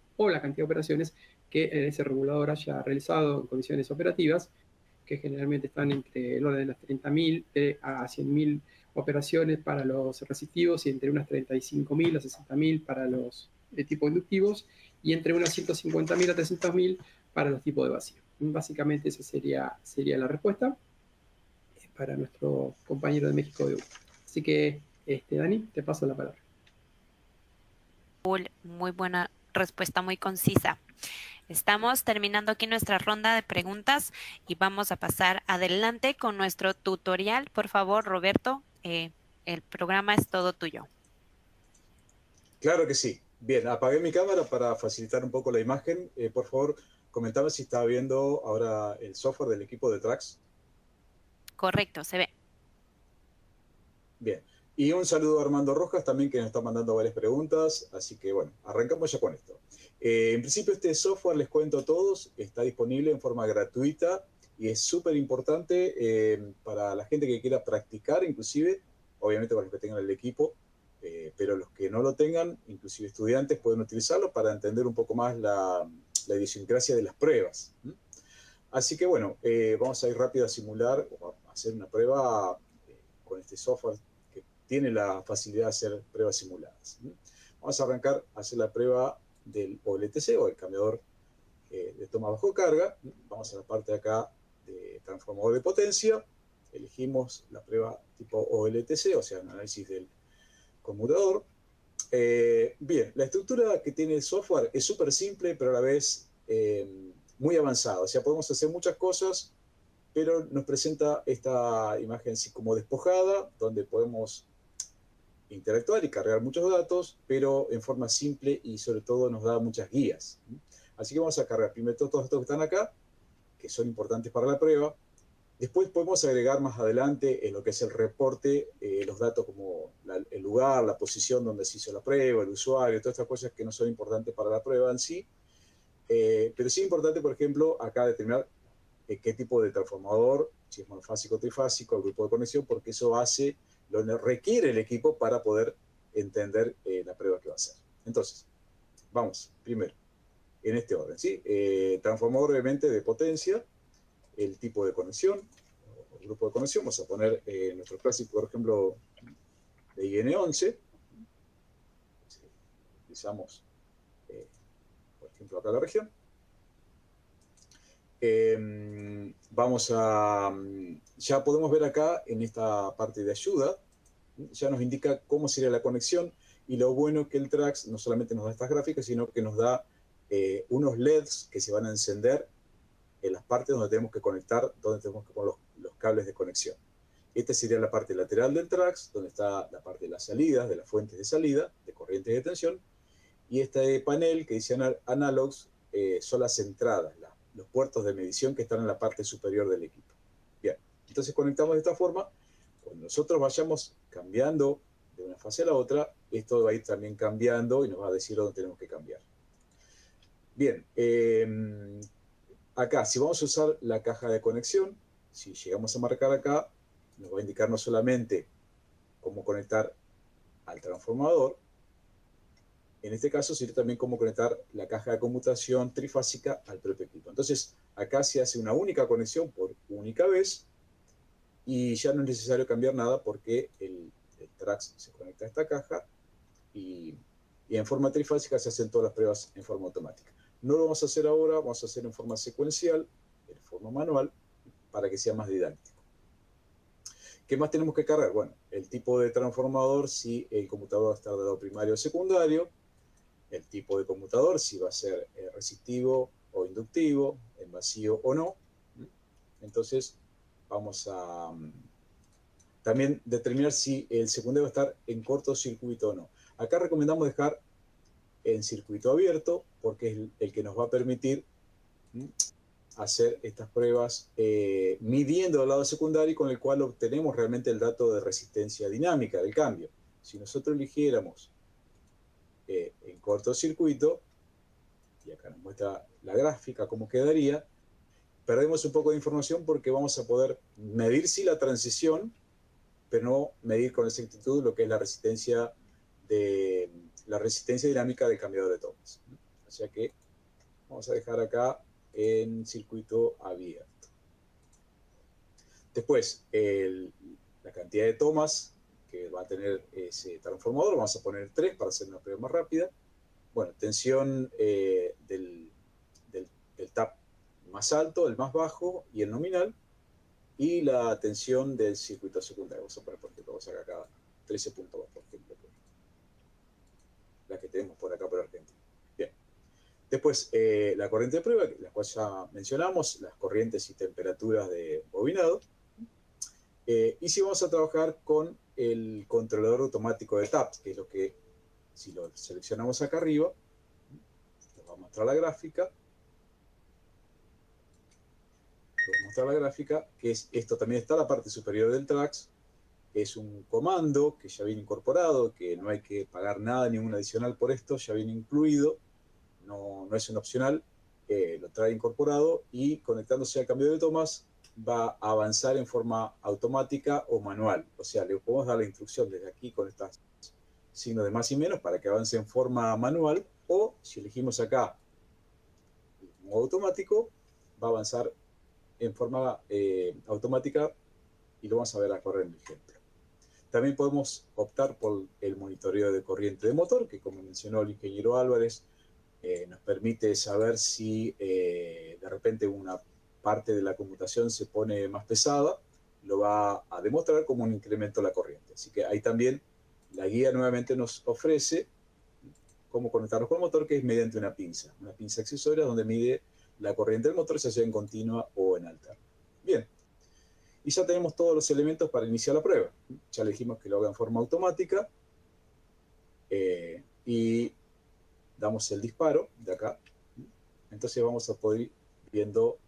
que ese regulador haya realizado en condiciones operativas, que generalmente están entre el orden de las 30.000 a 100.000 operaciones para los resistivos y entre unas 35.000 a 60.000 para los de tipo inductivos y entre unas 150.000 a 300.000 para los tipos de vacío. Básicamente esa sería la respuesta para nuestro compañero de México de U. Así que, Dani, te paso la palabra. Muy buena respuesta, muy concisa. Estamos terminando aquí nuestra ronda de preguntas y vamos a pasar adelante con nuestro tutorial. Por favor, Roberto, el programa es todo tuyo. Claro que sí. Bien, apagué mi cámara para facilitar un poco la imagen. Por favor, comentame si está viendo ahora el software del equipo de Trax. Correcto, se ve. Bien. Y un saludo a Armando Rojas también, que nos está mandando varias preguntas. Así que, bueno, arrancamos ya con esto. En principio, este software, les cuento a todos, está disponible en forma gratuita y es súper importante para la gente que quiera practicar, inclusive, obviamente para los que tengan el equipo, pero los que no lo tengan, inclusive estudiantes, pueden utilizarlo para entender un poco más la idiosincrasia de las pruebas. Así que, bueno, vamos a ir rápido a simular o a hacer una prueba con este software que tiene la facilidad de hacer pruebas simuladas. Vamos a arrancar a hacer la prueba del OLTC o el cambiador de toma bajo carga. Vamos a la parte de acá de transformador de potencia. Elegimos la prueba tipo OLTC, o sea, el análisis del conmutador. Bien, la estructura que tiene el software es súper simple, pero a la vez muy avanzada. O sea, podemos hacer muchas cosas, pero nos presenta esta imagen así como despojada, donde podemos interactuar y cargar muchos datos, pero en forma simple y sobre todo nos da muchas guías. Así que vamos a cargar primero todos los datos que están acá, que son importantes para la prueba. Después podemos agregar más adelante en lo que es el reporte los datos como el lugar, la posición donde se hizo la prueba, el usuario, todas estas cosas que no son importantes para la prueba en sí. Pero sí es importante, por ejemplo, acá determinar qué tipo de transformador, si es monofásico o trifásico, el grupo de conexión, porque eso hace lo que requiere el equipo para poder entender la prueba que va a hacer. Entonces, vamos, primero, en este orden, ¿sí? Transformador, obviamente, de potencia, el tipo de conexión, el grupo de conexión, vamos a poner nuestro clásico, por ejemplo, de IN11. Utilizamos, por ejemplo, acá la región. Vamos a, ya podemos ver acá en esta parte de ayuda, ya nos indica cómo sería la conexión, y lo bueno es que el Trax no solamente nos da estas gráficas, sino que nos da unos LEDs que se van a encender en las partes donde tenemos que conectar, donde tenemos que poner los cables de conexión. Esta sería la parte lateral del Trax, donde está la parte de las salidas, de las fuentes de salida, de corrientes de tensión, y este panel que dice Analogs son las entradas, los puertos de medición que están en la parte superior del equipo. Bien, entonces conectamos de esta forma. Cuando nosotros vayamos cambiando de una fase a la otra, esto va a ir también cambiando y nos va a decir dónde tenemos que cambiar. Bien, acá, si vamos a usar la caja de conexión, si llegamos a marcar acá, nos va a indicar no solamente cómo conectar al transformador, en este caso sino también cómo conectar la caja de conmutación trifásica al propio equipo. Entonces, acá se hace una única conexión por única vez y ya no es necesario cambiar nada porque el Trax se conecta a esta caja y en forma trifásica se hacen todas las pruebas en forma automática. No lo vamos a hacer ahora, vamos a hacer en forma secuencial, en forma manual, para que sea más didáctico. ¿Qué más tenemos que cargar? Bueno, el tipo de transformador, si el conmutador va a estar de lado primario o secundario, el tipo de conmutador, si va a ser resistivo o inductivo, en vacío o no. Entonces, vamos a también determinar si el secundario va a estar en cortocircuito o no. Acá recomendamos dejar en circuito abierto, porque es el que nos va a permitir hacer estas pruebas midiendo el lado secundario, con el cual obtenemos realmente el dato de resistencia dinámica del cambio. Si nosotros eligiéramos en cortocircuito, y acá nos muestra la gráfica cómo quedaría, perdemos un poco de información porque vamos a poder medir sí la transición, pero no medir con exactitud lo que es la resistencia dinámica del cambiador de tomas. O sea que vamos a dejar acá en circuito abierto. Después, la cantidad de tomas que va a tener ese transformador. Vamos a poner 3 para hacer una prueba más rápida. Bueno, tensión del tap más alto, el más bajo y el nominal, y la tensión del circuito secundario. Vamos a poner, por ejemplo, vamos a sacar acá 13 puntos, por ejemplo, la que tenemos por acá por Argentina. Bien. Después, la corriente de prueba, la cual ya mencionamos, las corrientes y temperaturas de bobinado. Y si vamos a trabajar con el controlador automático de taps, que es lo que, si lo seleccionamos acá arriba, les voy a mostrar la gráfica. Que es esto, también está en la parte superior del Trax, que es un comando que ya viene incorporado, que no hay que pagar nada, ningún adicional por esto, ya viene incluido, no es un opcional, lo trae incorporado, y conectándose al cambio de tomas va a avanzar en forma automática o manual. O sea, le podemos dar la instrucción desde aquí con estos signos de más y menos para que avance en forma manual, o si elegimos acá el modo automático, va a avanzar en forma automática, y lo vamos a ver a correr en el ejemplo. También podemos optar por el monitoreo de corriente de motor, que como mencionó el ingeniero Álvarez, nos permite saber si de repente una parte de la computación se pone más pesada, lo va a demostrar como un incremento de la corriente. Así que ahí también la guía nuevamente nos ofrece cómo conectarnos con el motor, que es mediante una pinza accesoria donde mide la corriente del motor, ya sea en continua o en alterna. Bien, y ya tenemos todos los elementos para iniciar la prueba. Ya le dijimos que lo haga en forma automática, y damos el disparo de acá. Entonces vamos a poder ir viendo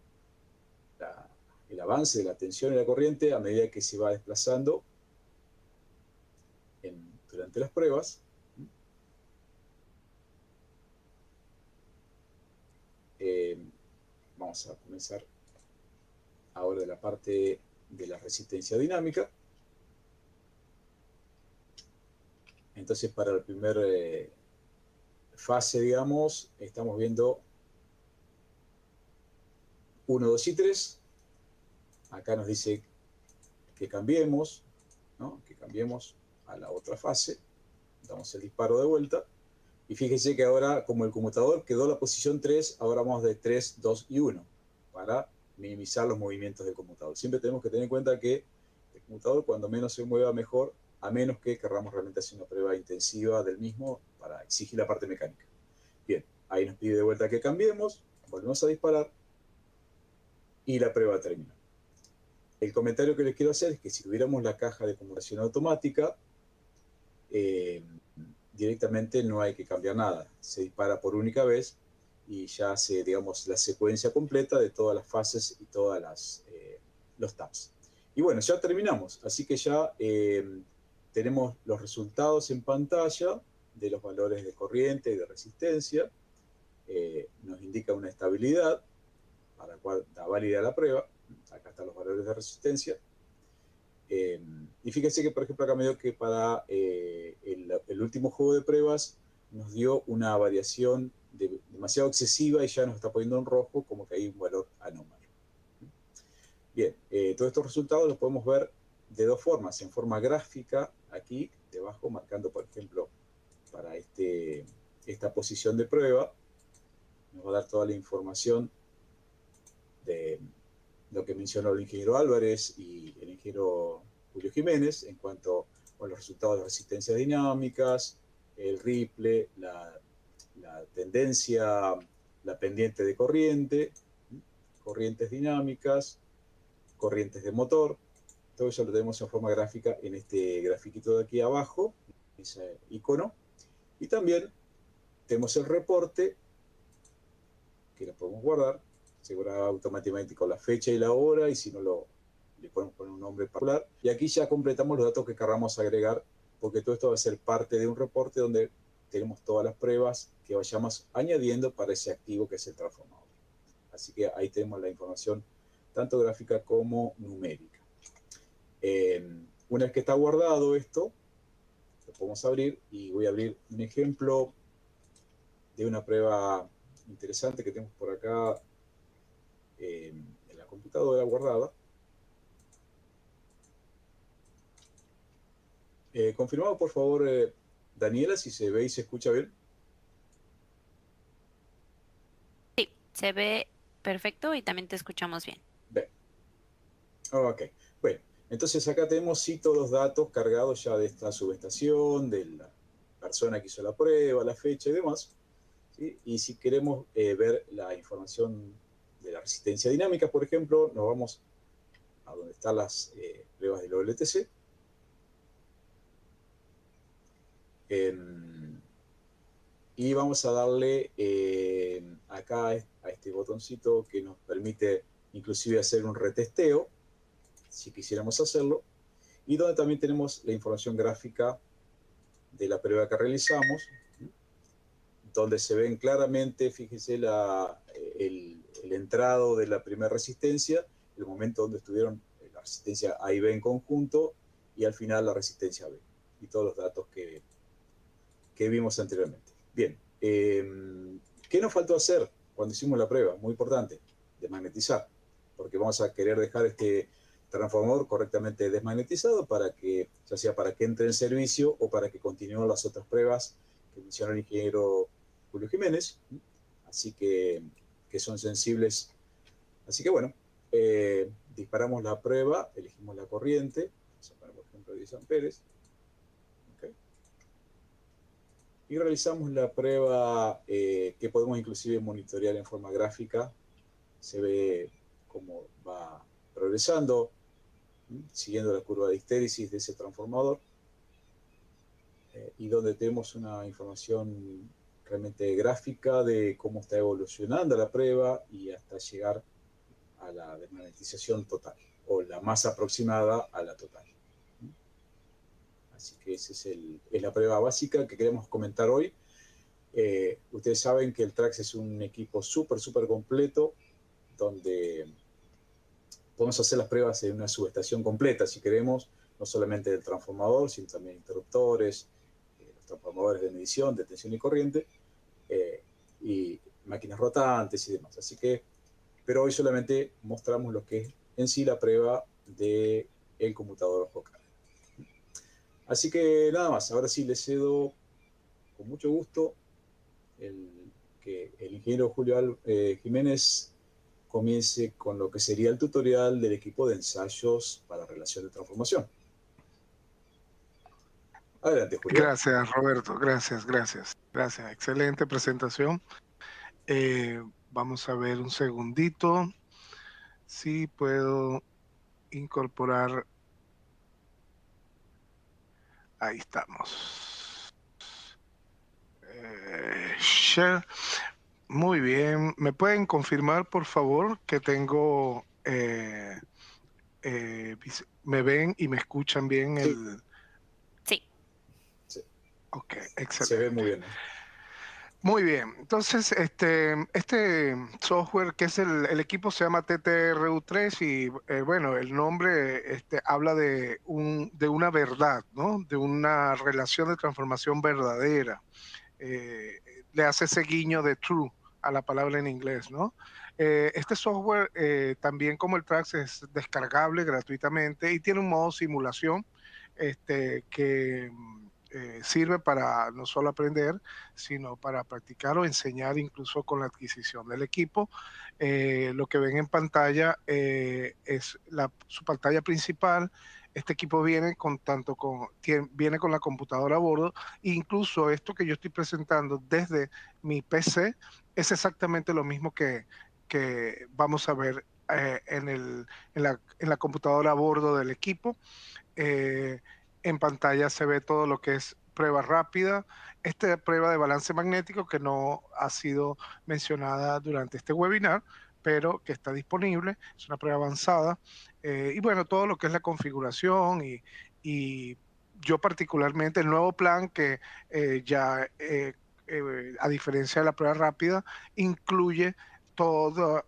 el avance de la tensión y la corriente a medida que se va desplazando durante las pruebas. Vamos a comenzar ahora de la parte de la resistencia dinámica. Entonces, para la primera fase, digamos, estamos viendo 1, 2 y 3. Acá nos dice que cambiemos, ¿no? Que cambiemos a la otra fase. Damos el disparo de vuelta. Y fíjense que ahora, como el conmutador quedó en la posición 3, ahora vamos de 3, 2 y 1 para minimizar los movimientos del conmutador. Siempre tenemos que tener en cuenta que el conmutador, cuando menos se mueva, mejor, a menos que queramos realmente hacer una prueba intensiva del mismo para exigir la parte mecánica. Bien, ahí nos pide de vuelta que cambiemos, volvemos a disparar y la prueba termina. El comentario que les quiero hacer es que si tuviéramos la caja de conmutación automática, directamente no hay que cambiar nada. Se dispara por única vez y ya hace, digamos, la secuencia completa de todas las fases y todas los taps. Y bueno, ya terminamos. Así que ya tenemos los resultados en pantalla de los valores de corriente y de resistencia. Nos indica una estabilidad para la cual da válida la prueba. Acá están los valores de resistencia. Y fíjense que, por ejemplo, acá me dio que para el último juego de pruebas nos dio una variación demasiado excesiva y ya nos está poniendo en rojo, como que hay un valor anómalo. Bien, todos estos resultados los podemos ver de dos formas. En forma gráfica, aquí debajo, marcando, por ejemplo, para esta posición de prueba, nos va a dar toda la información de lo que mencionó el ingeniero Álvarez y el ingeniero Julio Jiménez en cuanto a los resultados de resistencias dinámicas, el ripple, la tendencia, la pendiente de corriente, corrientes dinámicas, corrientes de motor. Todo eso lo tenemos en forma gráfica en este grafiquito de aquí abajo, ese icono. Y también tenemos el reporte, que lo podemos guardar, se guarda automáticamente con la fecha y la hora, y si no le podemos poner un nombre particular. Y aquí ya completamos los datos que queramos agregar, porque todo esto va a ser parte de un reporte donde tenemos todas las pruebas que vayamos añadiendo para ese activo que es el transformador. Así que ahí tenemos la información tanto gráfica como numérica. Una vez que está guardado esto, lo podemos abrir, y voy a abrir un ejemplo de una prueba interesante que tenemos por acá en la computadora guardada. Confirmado, por favor, Daniela, si se ve y se escucha bien. Sí, se ve perfecto y también te escuchamos bien. Bien. Ok. Bueno, entonces acá tenemos sí todos los datos cargados ya de esta subestación, de la persona que hizo la prueba, la fecha y demás. ¿Sí? Y si queremos ver la información de la resistencia dinámica, por ejemplo, nos vamos a donde están las pruebas del WLTC. Y vamos a darle acá a este botoncito que nos permite inclusive hacer un retesteo, si quisiéramos hacerlo, y donde también tenemos la información gráfica de la prueba que realizamos, donde se ven claramente, fíjese, el entrado de la primera resistencia, el momento donde estuvieron la resistencia A y B en conjunto, y al final la resistencia B, y todos los datos que vimos anteriormente. Bien, ¿qué nos faltó hacer cuando hicimos la prueba? Muy importante, desmagnetizar, porque vamos a querer dejar este transformador correctamente desmagnetizado para que, ya sea para que entre en servicio o para que continúen las otras pruebas que mencionó el ingeniero Julio Jiménez, así que son sensibles. Así que bueno, disparamos la prueba, elegimos la corriente, vamos a poner por ejemplo 10 amperes, ¿okay? Y realizamos la prueba que podemos inclusive monitorear en forma gráfica. Se ve cómo va progresando, siguiendo la curva de histéresis de ese transformador, y donde tenemos una información realmente gráfica de cómo está evolucionando la prueba y hasta llegar a la desmagnetización total, o la más aproximada a la total. Así que esa es la prueba básica que queremos comentar hoy. Ustedes saben que el Trax es un equipo súper completo, donde podemos hacer las pruebas en una subestación completa, si queremos, no solamente del transformador, sino también interruptores, los transformadores de medición, de tensión y corriente, y máquinas rotantes y demás. Así que, pero hoy solamente mostramos lo que es en sí la prueba del conmutador focal. Así que nada más, ahora sí les cedo con mucho gusto que el ingeniero Julio Jiménez comience con lo que sería el tutorial del equipo de ensayos para relación de transformación. Adelante, Julio. Gracias, Roberto. Gracias. Excelente presentación. Vamos a ver un segundito si puedo incorporar. Ahí estamos. Share. Muy bien. ¿Me pueden confirmar, por favor, que tengo... me ven y me escuchan bien? Sí. Sí. Ok, excelente. Se ve muy bien. Muy bien, entonces este software que es el equipo se llama TTRU3 y bueno, el nombre habla de una verdad, ¿no? De una relación de transformación verdadera. Le hace ese guiño de true a la palabra en inglés, ¿no? Este software, también como el Trax, es descargable gratuitamente y tiene un modo simulación que sirve para no solo aprender, sino para practicar o enseñar incluso con la adquisición del equipo. Lo que ven en pantalla es su pantalla principal. Este equipo viene viene con la computadora a bordo. Incluso esto que yo estoy presentando desde mi PC es exactamente lo mismo que vamos a ver en la computadora a bordo del equipo. En pantalla se ve todo lo que es prueba rápida, esta prueba de balance magnético que no ha sido mencionada durante este webinar, pero que está disponible, es una prueba avanzada, y bueno, todo lo que es la configuración y yo particularmente el nuevo plan que a diferencia de la prueba rápida, incluye todo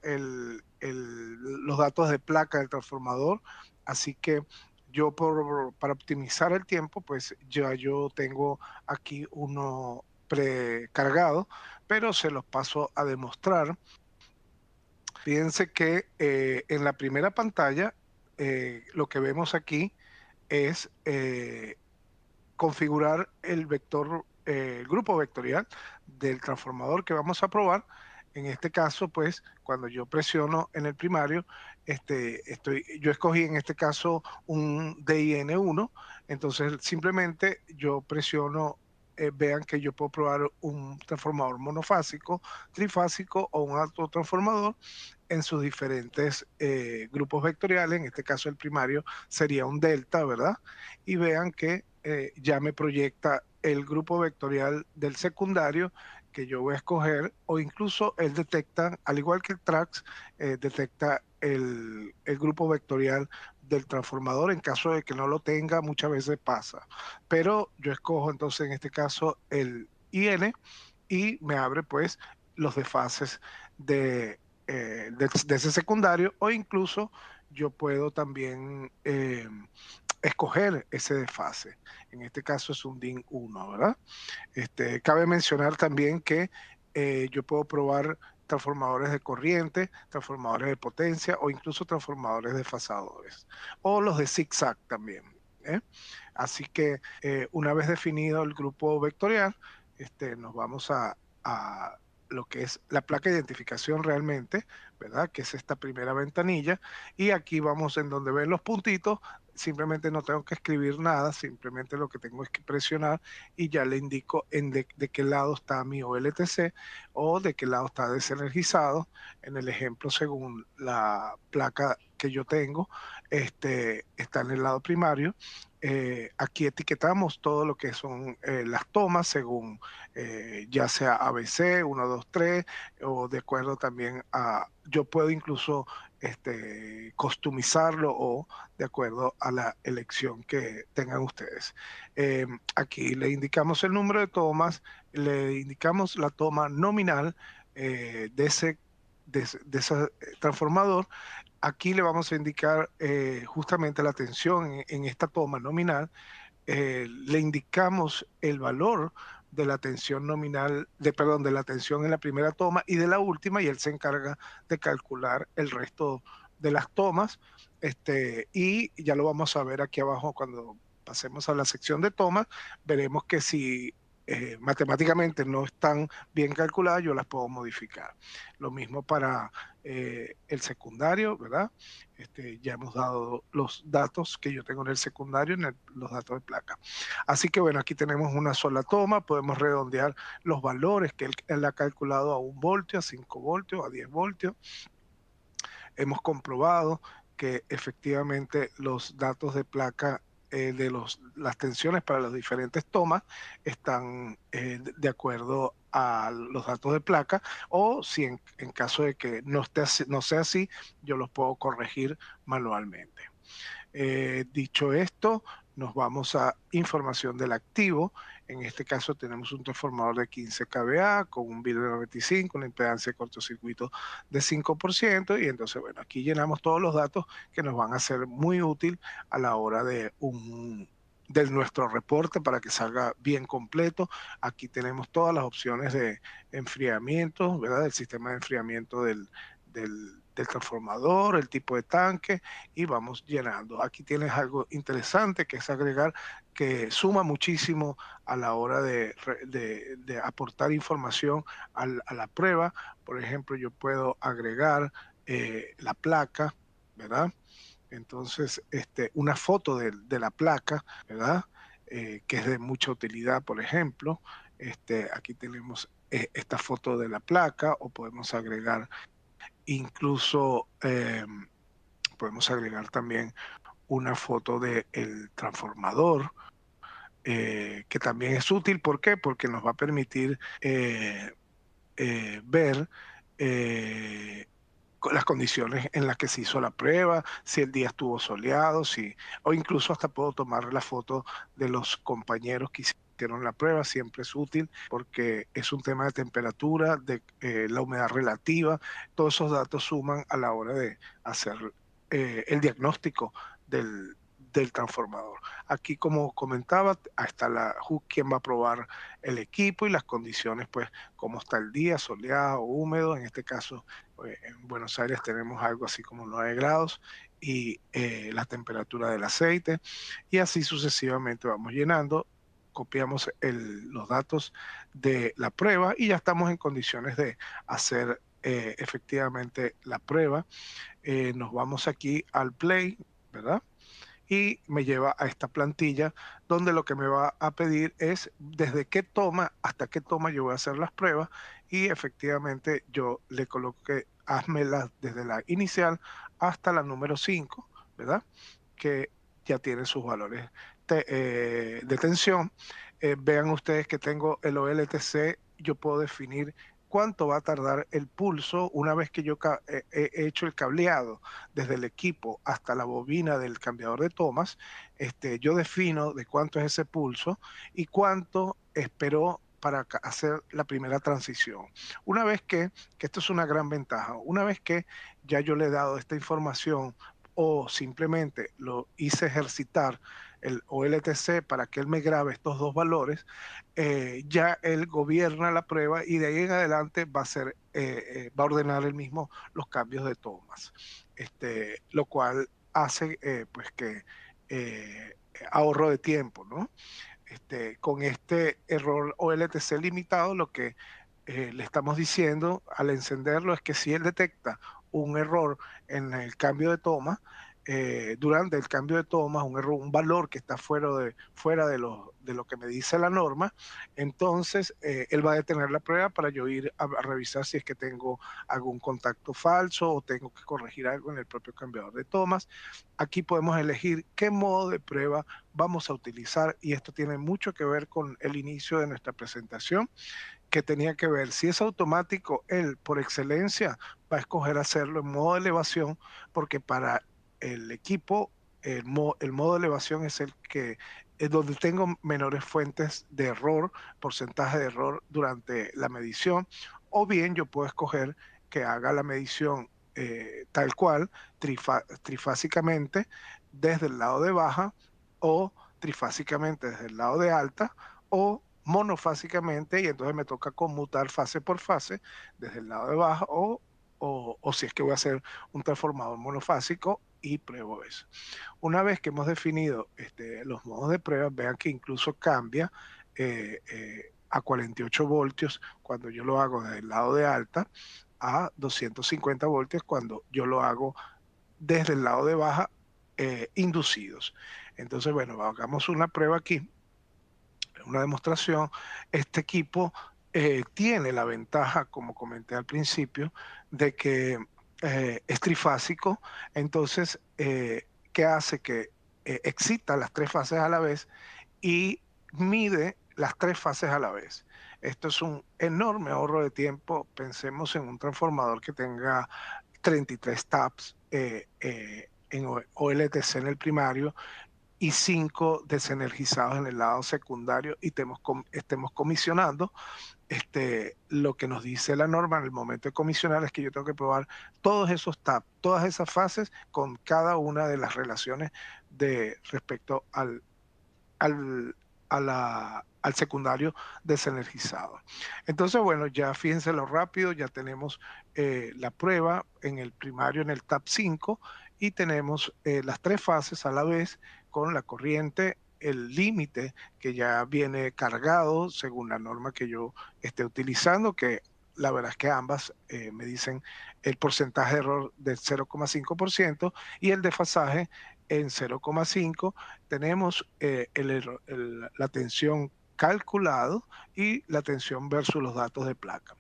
los datos de placa del transformador, así que yo para optimizar el tiempo, pues ya yo tengo aquí uno precargado, pero se los paso a demostrar. Fíjense que en la primera pantalla lo que vemos aquí es configurar el vector, el grupo vectorial del transformador que vamos a probar. En este caso, pues, cuando yo presiono en el primario, yo escogí en este caso un DIN1, entonces simplemente yo presiono, vean que yo puedo probar un transformador monofásico, trifásico o un autotransformador en sus diferentes grupos vectoriales. En este caso el primario sería un delta, ¿verdad? Y vean que ya me proyecta el grupo vectorial del secundario que yo voy a escoger, o incluso él detecta, al igual que el TRAX, detecta el grupo vectorial del transformador. En caso de que no lo tenga, muchas veces pasa. Pero yo escojo entonces en este caso el IN y me abre pues los desfases de ese secundario, o incluso yo puedo también escoger ese desfase. En este caso es un DIN 1, ¿verdad? Cabe mencionar también que yo puedo probar transformadores de corriente, transformadores de potencia o incluso transformadores desfasadores, o los de zigzag también. ¿eh? Así que una vez definido el grupo vectorial, nos vamos a lo que es la placa de identificación realmente, ¿verdad? Que es esta primera ventanilla, y aquí vamos en donde ven los puntitos. Simplemente no tengo que escribir nada, simplemente lo que tengo es que presionar y ya le indico de qué lado está mi OLTC o de qué lado está desenergizado. En el ejemplo, según la placa que yo tengo, está en el lado primario. Aquí etiquetamos todo lo que son las tomas según ya sea ABC, 1, 2, 3, o de acuerdo también a, yo puedo incluso customizarlo o de acuerdo a la elección que tengan ustedes. Aquí le indicamos el número de tomas, le indicamos la toma nominal de ese transformador. Aquí le vamos a indicar justamente la tensión en esta toma nominal. Le indicamos el valor de la tensión nominal, de la tensión en la primera toma y de la última, y él se encarga de calcular el resto de las tomas. Y ya lo vamos a ver aquí abajo cuando pasemos a la sección de tomas. Veremos que si matemáticamente no están bien calculadas, yo las puedo modificar. Lo mismo para el secundario, ¿verdad? Ya hemos dado los datos que yo tengo en el secundario, los datos de placa. Así que bueno, aquí tenemos una sola toma, podemos redondear los valores que él ha calculado a 1 voltio, a 5 voltios, a 10 voltios. Hemos comprobado que efectivamente los datos de placa de las tensiones para las diferentes tomas están de acuerdo a los datos de placa, o si en caso de que no sea así, yo los puedo corregir manualmente. Dicho esto, nos vamos a información del activo. En este caso tenemos un transformador de 15 kVA con un vidrio de 95, una impedancia de cortocircuito de 5%, y entonces, bueno, aquí llenamos todos los datos que nos van a ser muy útil a la hora de nuestro reporte para que salga bien completo. Aquí tenemos todas las opciones de enfriamiento, ¿verdad? Del sistema de enfriamiento del transformador, el tipo de tanque, y vamos llenando. Aquí tienes algo interesante que es agregar, que suma muchísimo a la hora de aportar información a la prueba. Por ejemplo, yo puedo agregar la placa, ¿verdad? Entonces, una foto de la placa, ¿verdad? Que es de mucha utilidad, por ejemplo. Aquí tenemos esta foto de la placa, o podemos agregar incluso, podemos agregar también una foto del transformador, que también es útil. ¿Por qué? Porque nos va a permitir ver las condiciones en las que se hizo la prueba, si el día estuvo soleado, o incluso hasta puedo tomar la foto de los compañeros que hicieron la prueba. Siempre es útil porque es un tema de temperatura, de la humedad relativa. Todos esos datos suman a la hora de hacer el diagnóstico del transformador. Aquí, como comentaba, está quien va a probar el equipo y las condiciones, pues, cómo está el día, soleado, húmedo. En este caso, en Buenos Aires tenemos algo así como 9 grados, y la temperatura del aceite, y así sucesivamente vamos llenando. copiamos los datos de la prueba y ya estamos en condiciones de hacer efectivamente la prueba. Nos vamos aquí al Play, ¿verdad? Y me lleva a esta plantilla donde lo que me va a pedir es desde qué toma hasta qué toma yo voy a hacer las pruebas, y efectivamente yo le coloqué házmelas desde la inicial hasta la número 5, ¿verdad? Que ya tiene sus valores de tensión. Vean ustedes que tengo el OLTC, yo puedo definir cuánto va a tardar el pulso una vez que yo he hecho el cableado desde el equipo hasta la bobina del cambiador de tomas. Yo defino de cuánto es ese pulso y cuánto esperó para hacer la primera transición. Una vez que esto es una gran ventaja, una vez que ya yo le he dado esta información o simplemente lo hice ejercitar el OLTC para que él me grabe estos dos valores, ya él gobierna la prueba y de ahí en adelante va a ordenar él mismo los cambios de tomas, lo cual hace pues que ahorro de tiempo, ¿no? Con este error OLTC limitado, lo que le estamos diciendo al encenderlo es que si él detecta un error en el cambio de toma, durante el cambio de toma, un valor que está fuera de lo que me dice la norma, entonces él va a detener la prueba para yo ir a revisar si es que tengo algún contacto falso o tengo que corregir algo en el propio cambiador de tomas. Aquí podemos elegir qué modo de prueba vamos a utilizar, y esto tiene mucho que ver con el inicio de nuestra presentación, que tenía que ver si es automático. Él por excelencia va a escoger hacerlo en modo de elevación, porque para el equipo el modo de elevación es el que es donde tengo menores fuentes de error, porcentaje de error durante la medición. O bien yo puedo escoger que haga la medición tal cual, trifásicamente desde el lado de baja, o trifásicamente desde el lado de alta, o monofásicamente, y entonces me toca conmutar fase por fase desde el lado de baja, o si es que voy a hacer un transformador monofásico, y pruebo eso. Una vez que hemos definido los modos de prueba, vean que incluso cambia a 48 voltios cuando yo lo hago desde el lado de alta, a 250 voltios cuando yo lo hago desde el lado de baja, inducidos. Entonces, bueno, hagamos una prueba aquí, una demostración. Este equipo tiene la ventaja, como comenté al principio, de que es trifásico. Entonces, ¿qué hace? Que excita las tres fases a la vez y mide las tres fases a la vez. Esto es un enorme ahorro de tiempo. Pensemos en un transformador que tenga 33 taps en OLTC en el primario y 5 desenergizados en el lado secundario, y estemos comisionando. Lo que nos dice la norma en el momento de comisionar es que yo tengo que probar todos esos taps, todas esas fases con cada una de las relaciones respecto al, al secundario desenergizado. Entonces, bueno, ya fíjense lo rápido, ya tenemos la prueba en el primario, en el TAP 5, y tenemos las tres fases a la vez con la corriente, el límite que ya viene cargado según la norma que yo esté utilizando, que la verdad es que ambas me dicen el porcentaje de error del 0,5% y el desfasaje en 0,5. Tenemos la tensión calculado y la tensión versus los datos de placa.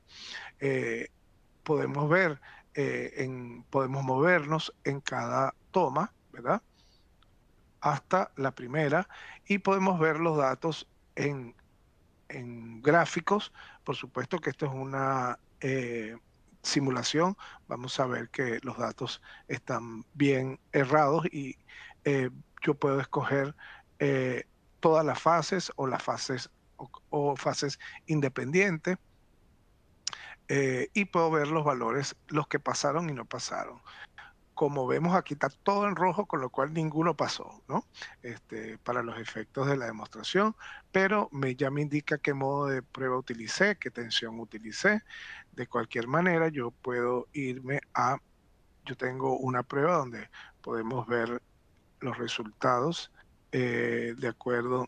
Podemos ver, podemos movernos en cada toma, ¿verdad? Hasta la primera, y podemos ver los datos en gráficos. Por supuesto que esto es una simulación. Vamos a ver que los datos están bien errados, y yo puedo escoger todas las fases o las fases o fases independientes, y puedo ver los valores, los que pasaron y no pasaron. Como vemos, aquí está todo en rojo, con lo cual ninguno pasó, ¿no? Para los efectos de la demostración, pero ya me indica qué modo de prueba utilicé, qué tensión utilicé. De cualquier manera, yo puedo irme yo tengo una prueba donde podemos ver los resultados de acuerdo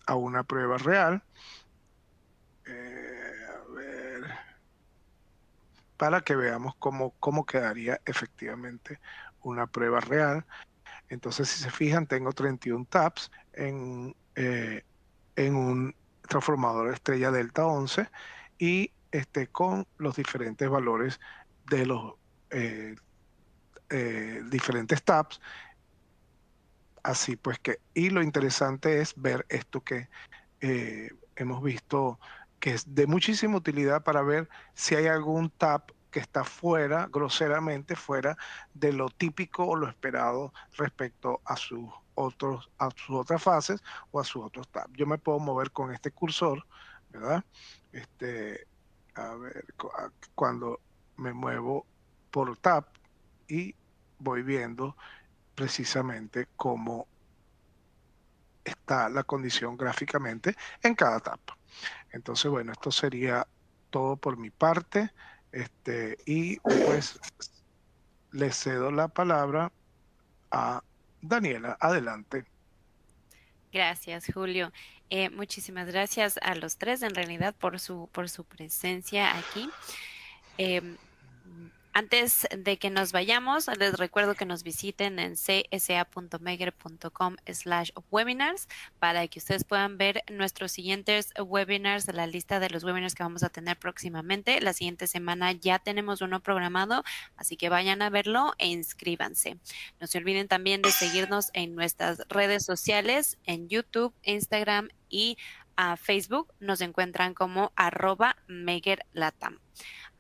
a una prueba real. A ver, para que veamos cómo quedaría efectivamente una prueba real. Entonces, si se fijan, tengo 31 tabs en un transformador estrella delta 11 y con los diferentes valores de los diferentes tabs. Así pues que, y lo interesante es ver esto que hemos visto que es de muchísima utilidad para ver si hay algún tab que está fuera, groseramente fuera de lo típico o lo esperado respecto a sus otras fases o a sus otros tabs. Yo me puedo mover con este cursor, ¿verdad? A ver, cuando me muevo por tab y voy viendo precisamente cómo está la condición gráficamente en cada etapa. Entonces, bueno, esto sería todo por mi parte. Y pues le cedo la palabra a Daniela. Adelante. Gracias, Julio. Muchísimas gracias a los tres, en realidad, por su presencia aquí. Antes de que nos vayamos, les recuerdo que nos visiten en csa.megger.com/webinars para que ustedes puedan ver nuestros siguientes webinars, la lista de los webinars que vamos a tener próximamente. La siguiente semana ya tenemos uno programado, así que vayan a verlo e inscríbanse. No se olviden también de seguirnos en nuestras redes sociales, en YouTube, Instagram y a Facebook. Nos encuentran como @MeggerLatam.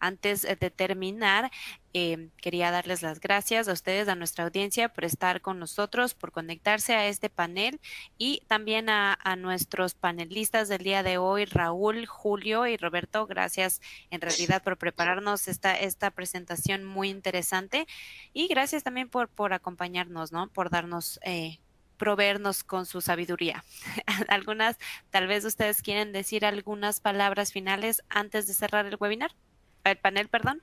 Antes de terminar, quería darles las gracias a ustedes, a nuestra audiencia, por estar con nosotros, por conectarse a este panel y también a nuestros panelistas del día de hoy, Raúl, Julio y Roberto. Gracias en realidad por prepararnos esta presentación muy interesante y gracias también por acompañarnos, ¿no? Por darnos proveernos con su sabiduría. Tal vez ustedes quieren decir algunas palabras finales antes de cerrar el webinar. El panel, perdón.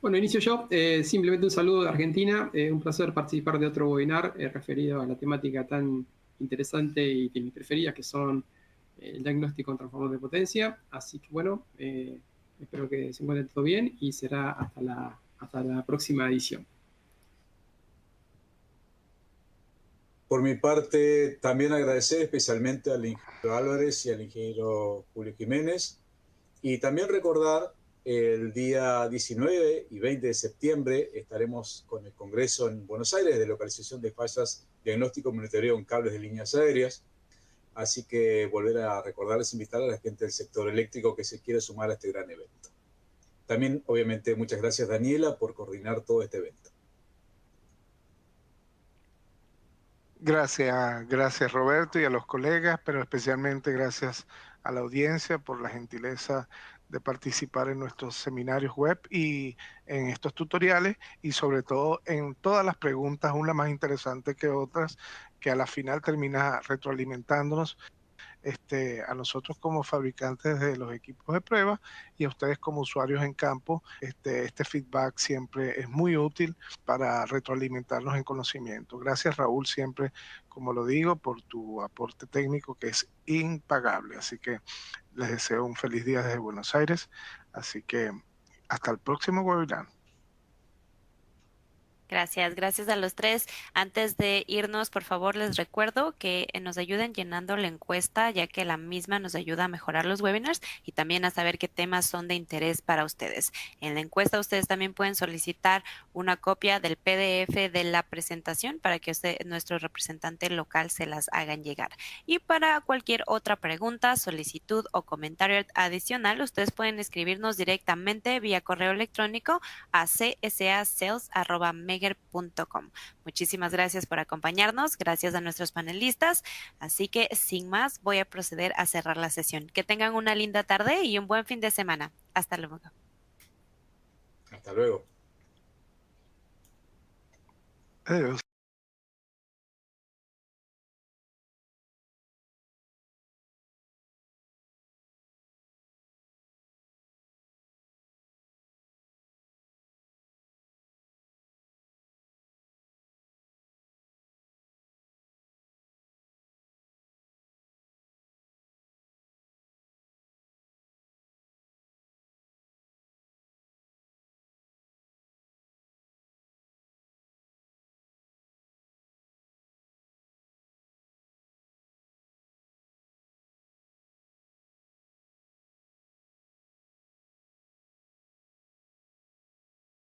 Bueno, inicio yo. Simplemente un saludo de Argentina. Un placer participar de otro webinar referido a la temática tan interesante y que mis preferidas, que son el diagnóstico en transformador de potencia. Así que bueno, espero que se encuentren todo bien y será hasta la próxima edición. Por mi parte, también agradecer especialmente al ingeniero Álvarez y al ingeniero Julio Jiménez. Y también recordar, el día 19 y 20 de septiembre estaremos con el Congreso en Buenos Aires de localización de fallas, diagnóstico y monitoreo en cables de líneas aéreas. Así que volver a recordarles, invitar a la gente del sector eléctrico que se quiere sumar a este gran evento. También, obviamente, muchas gracias, Daniela, por coordinar todo este evento. Gracias Roberto y a los colegas, pero especialmente gracias a la audiencia por la gentileza de participar en nuestros seminarios web y en estos tutoriales y sobre todo en todas las preguntas, una más interesante que otras, que a la final termina retroalimentándonos a nosotros como fabricantes de los equipos de prueba y a ustedes como usuarios en campo. Este feedback siempre es muy útil para retroalimentarnos en conocimiento. Gracias Raúl siempre, como lo digo, por tu aporte técnico que es impagable. Así que les deseo un feliz día desde Buenos Aires. Así que hasta el próximo webinar. Gracias a los tres. Antes de irnos, por favor, les recuerdo que nos ayuden llenando la encuesta, ya que la misma nos ayuda a mejorar los webinars y también a saber qué temas son de interés para ustedes. En la encuesta ustedes también pueden solicitar una copia del PDF de la presentación para que nuestro representante local se las hagan llegar. Y para cualquier otra pregunta, solicitud o comentario adicional, ustedes pueden escribirnos directamente vía correo electrónico a csasales@megger.com. Muchísimas gracias por acompañarnos, gracias a nuestros panelistas, así que sin más voy a proceder a cerrar la sesión. Que tengan una linda tarde y un buen fin de semana. Hasta luego. Hasta luego. Adiós.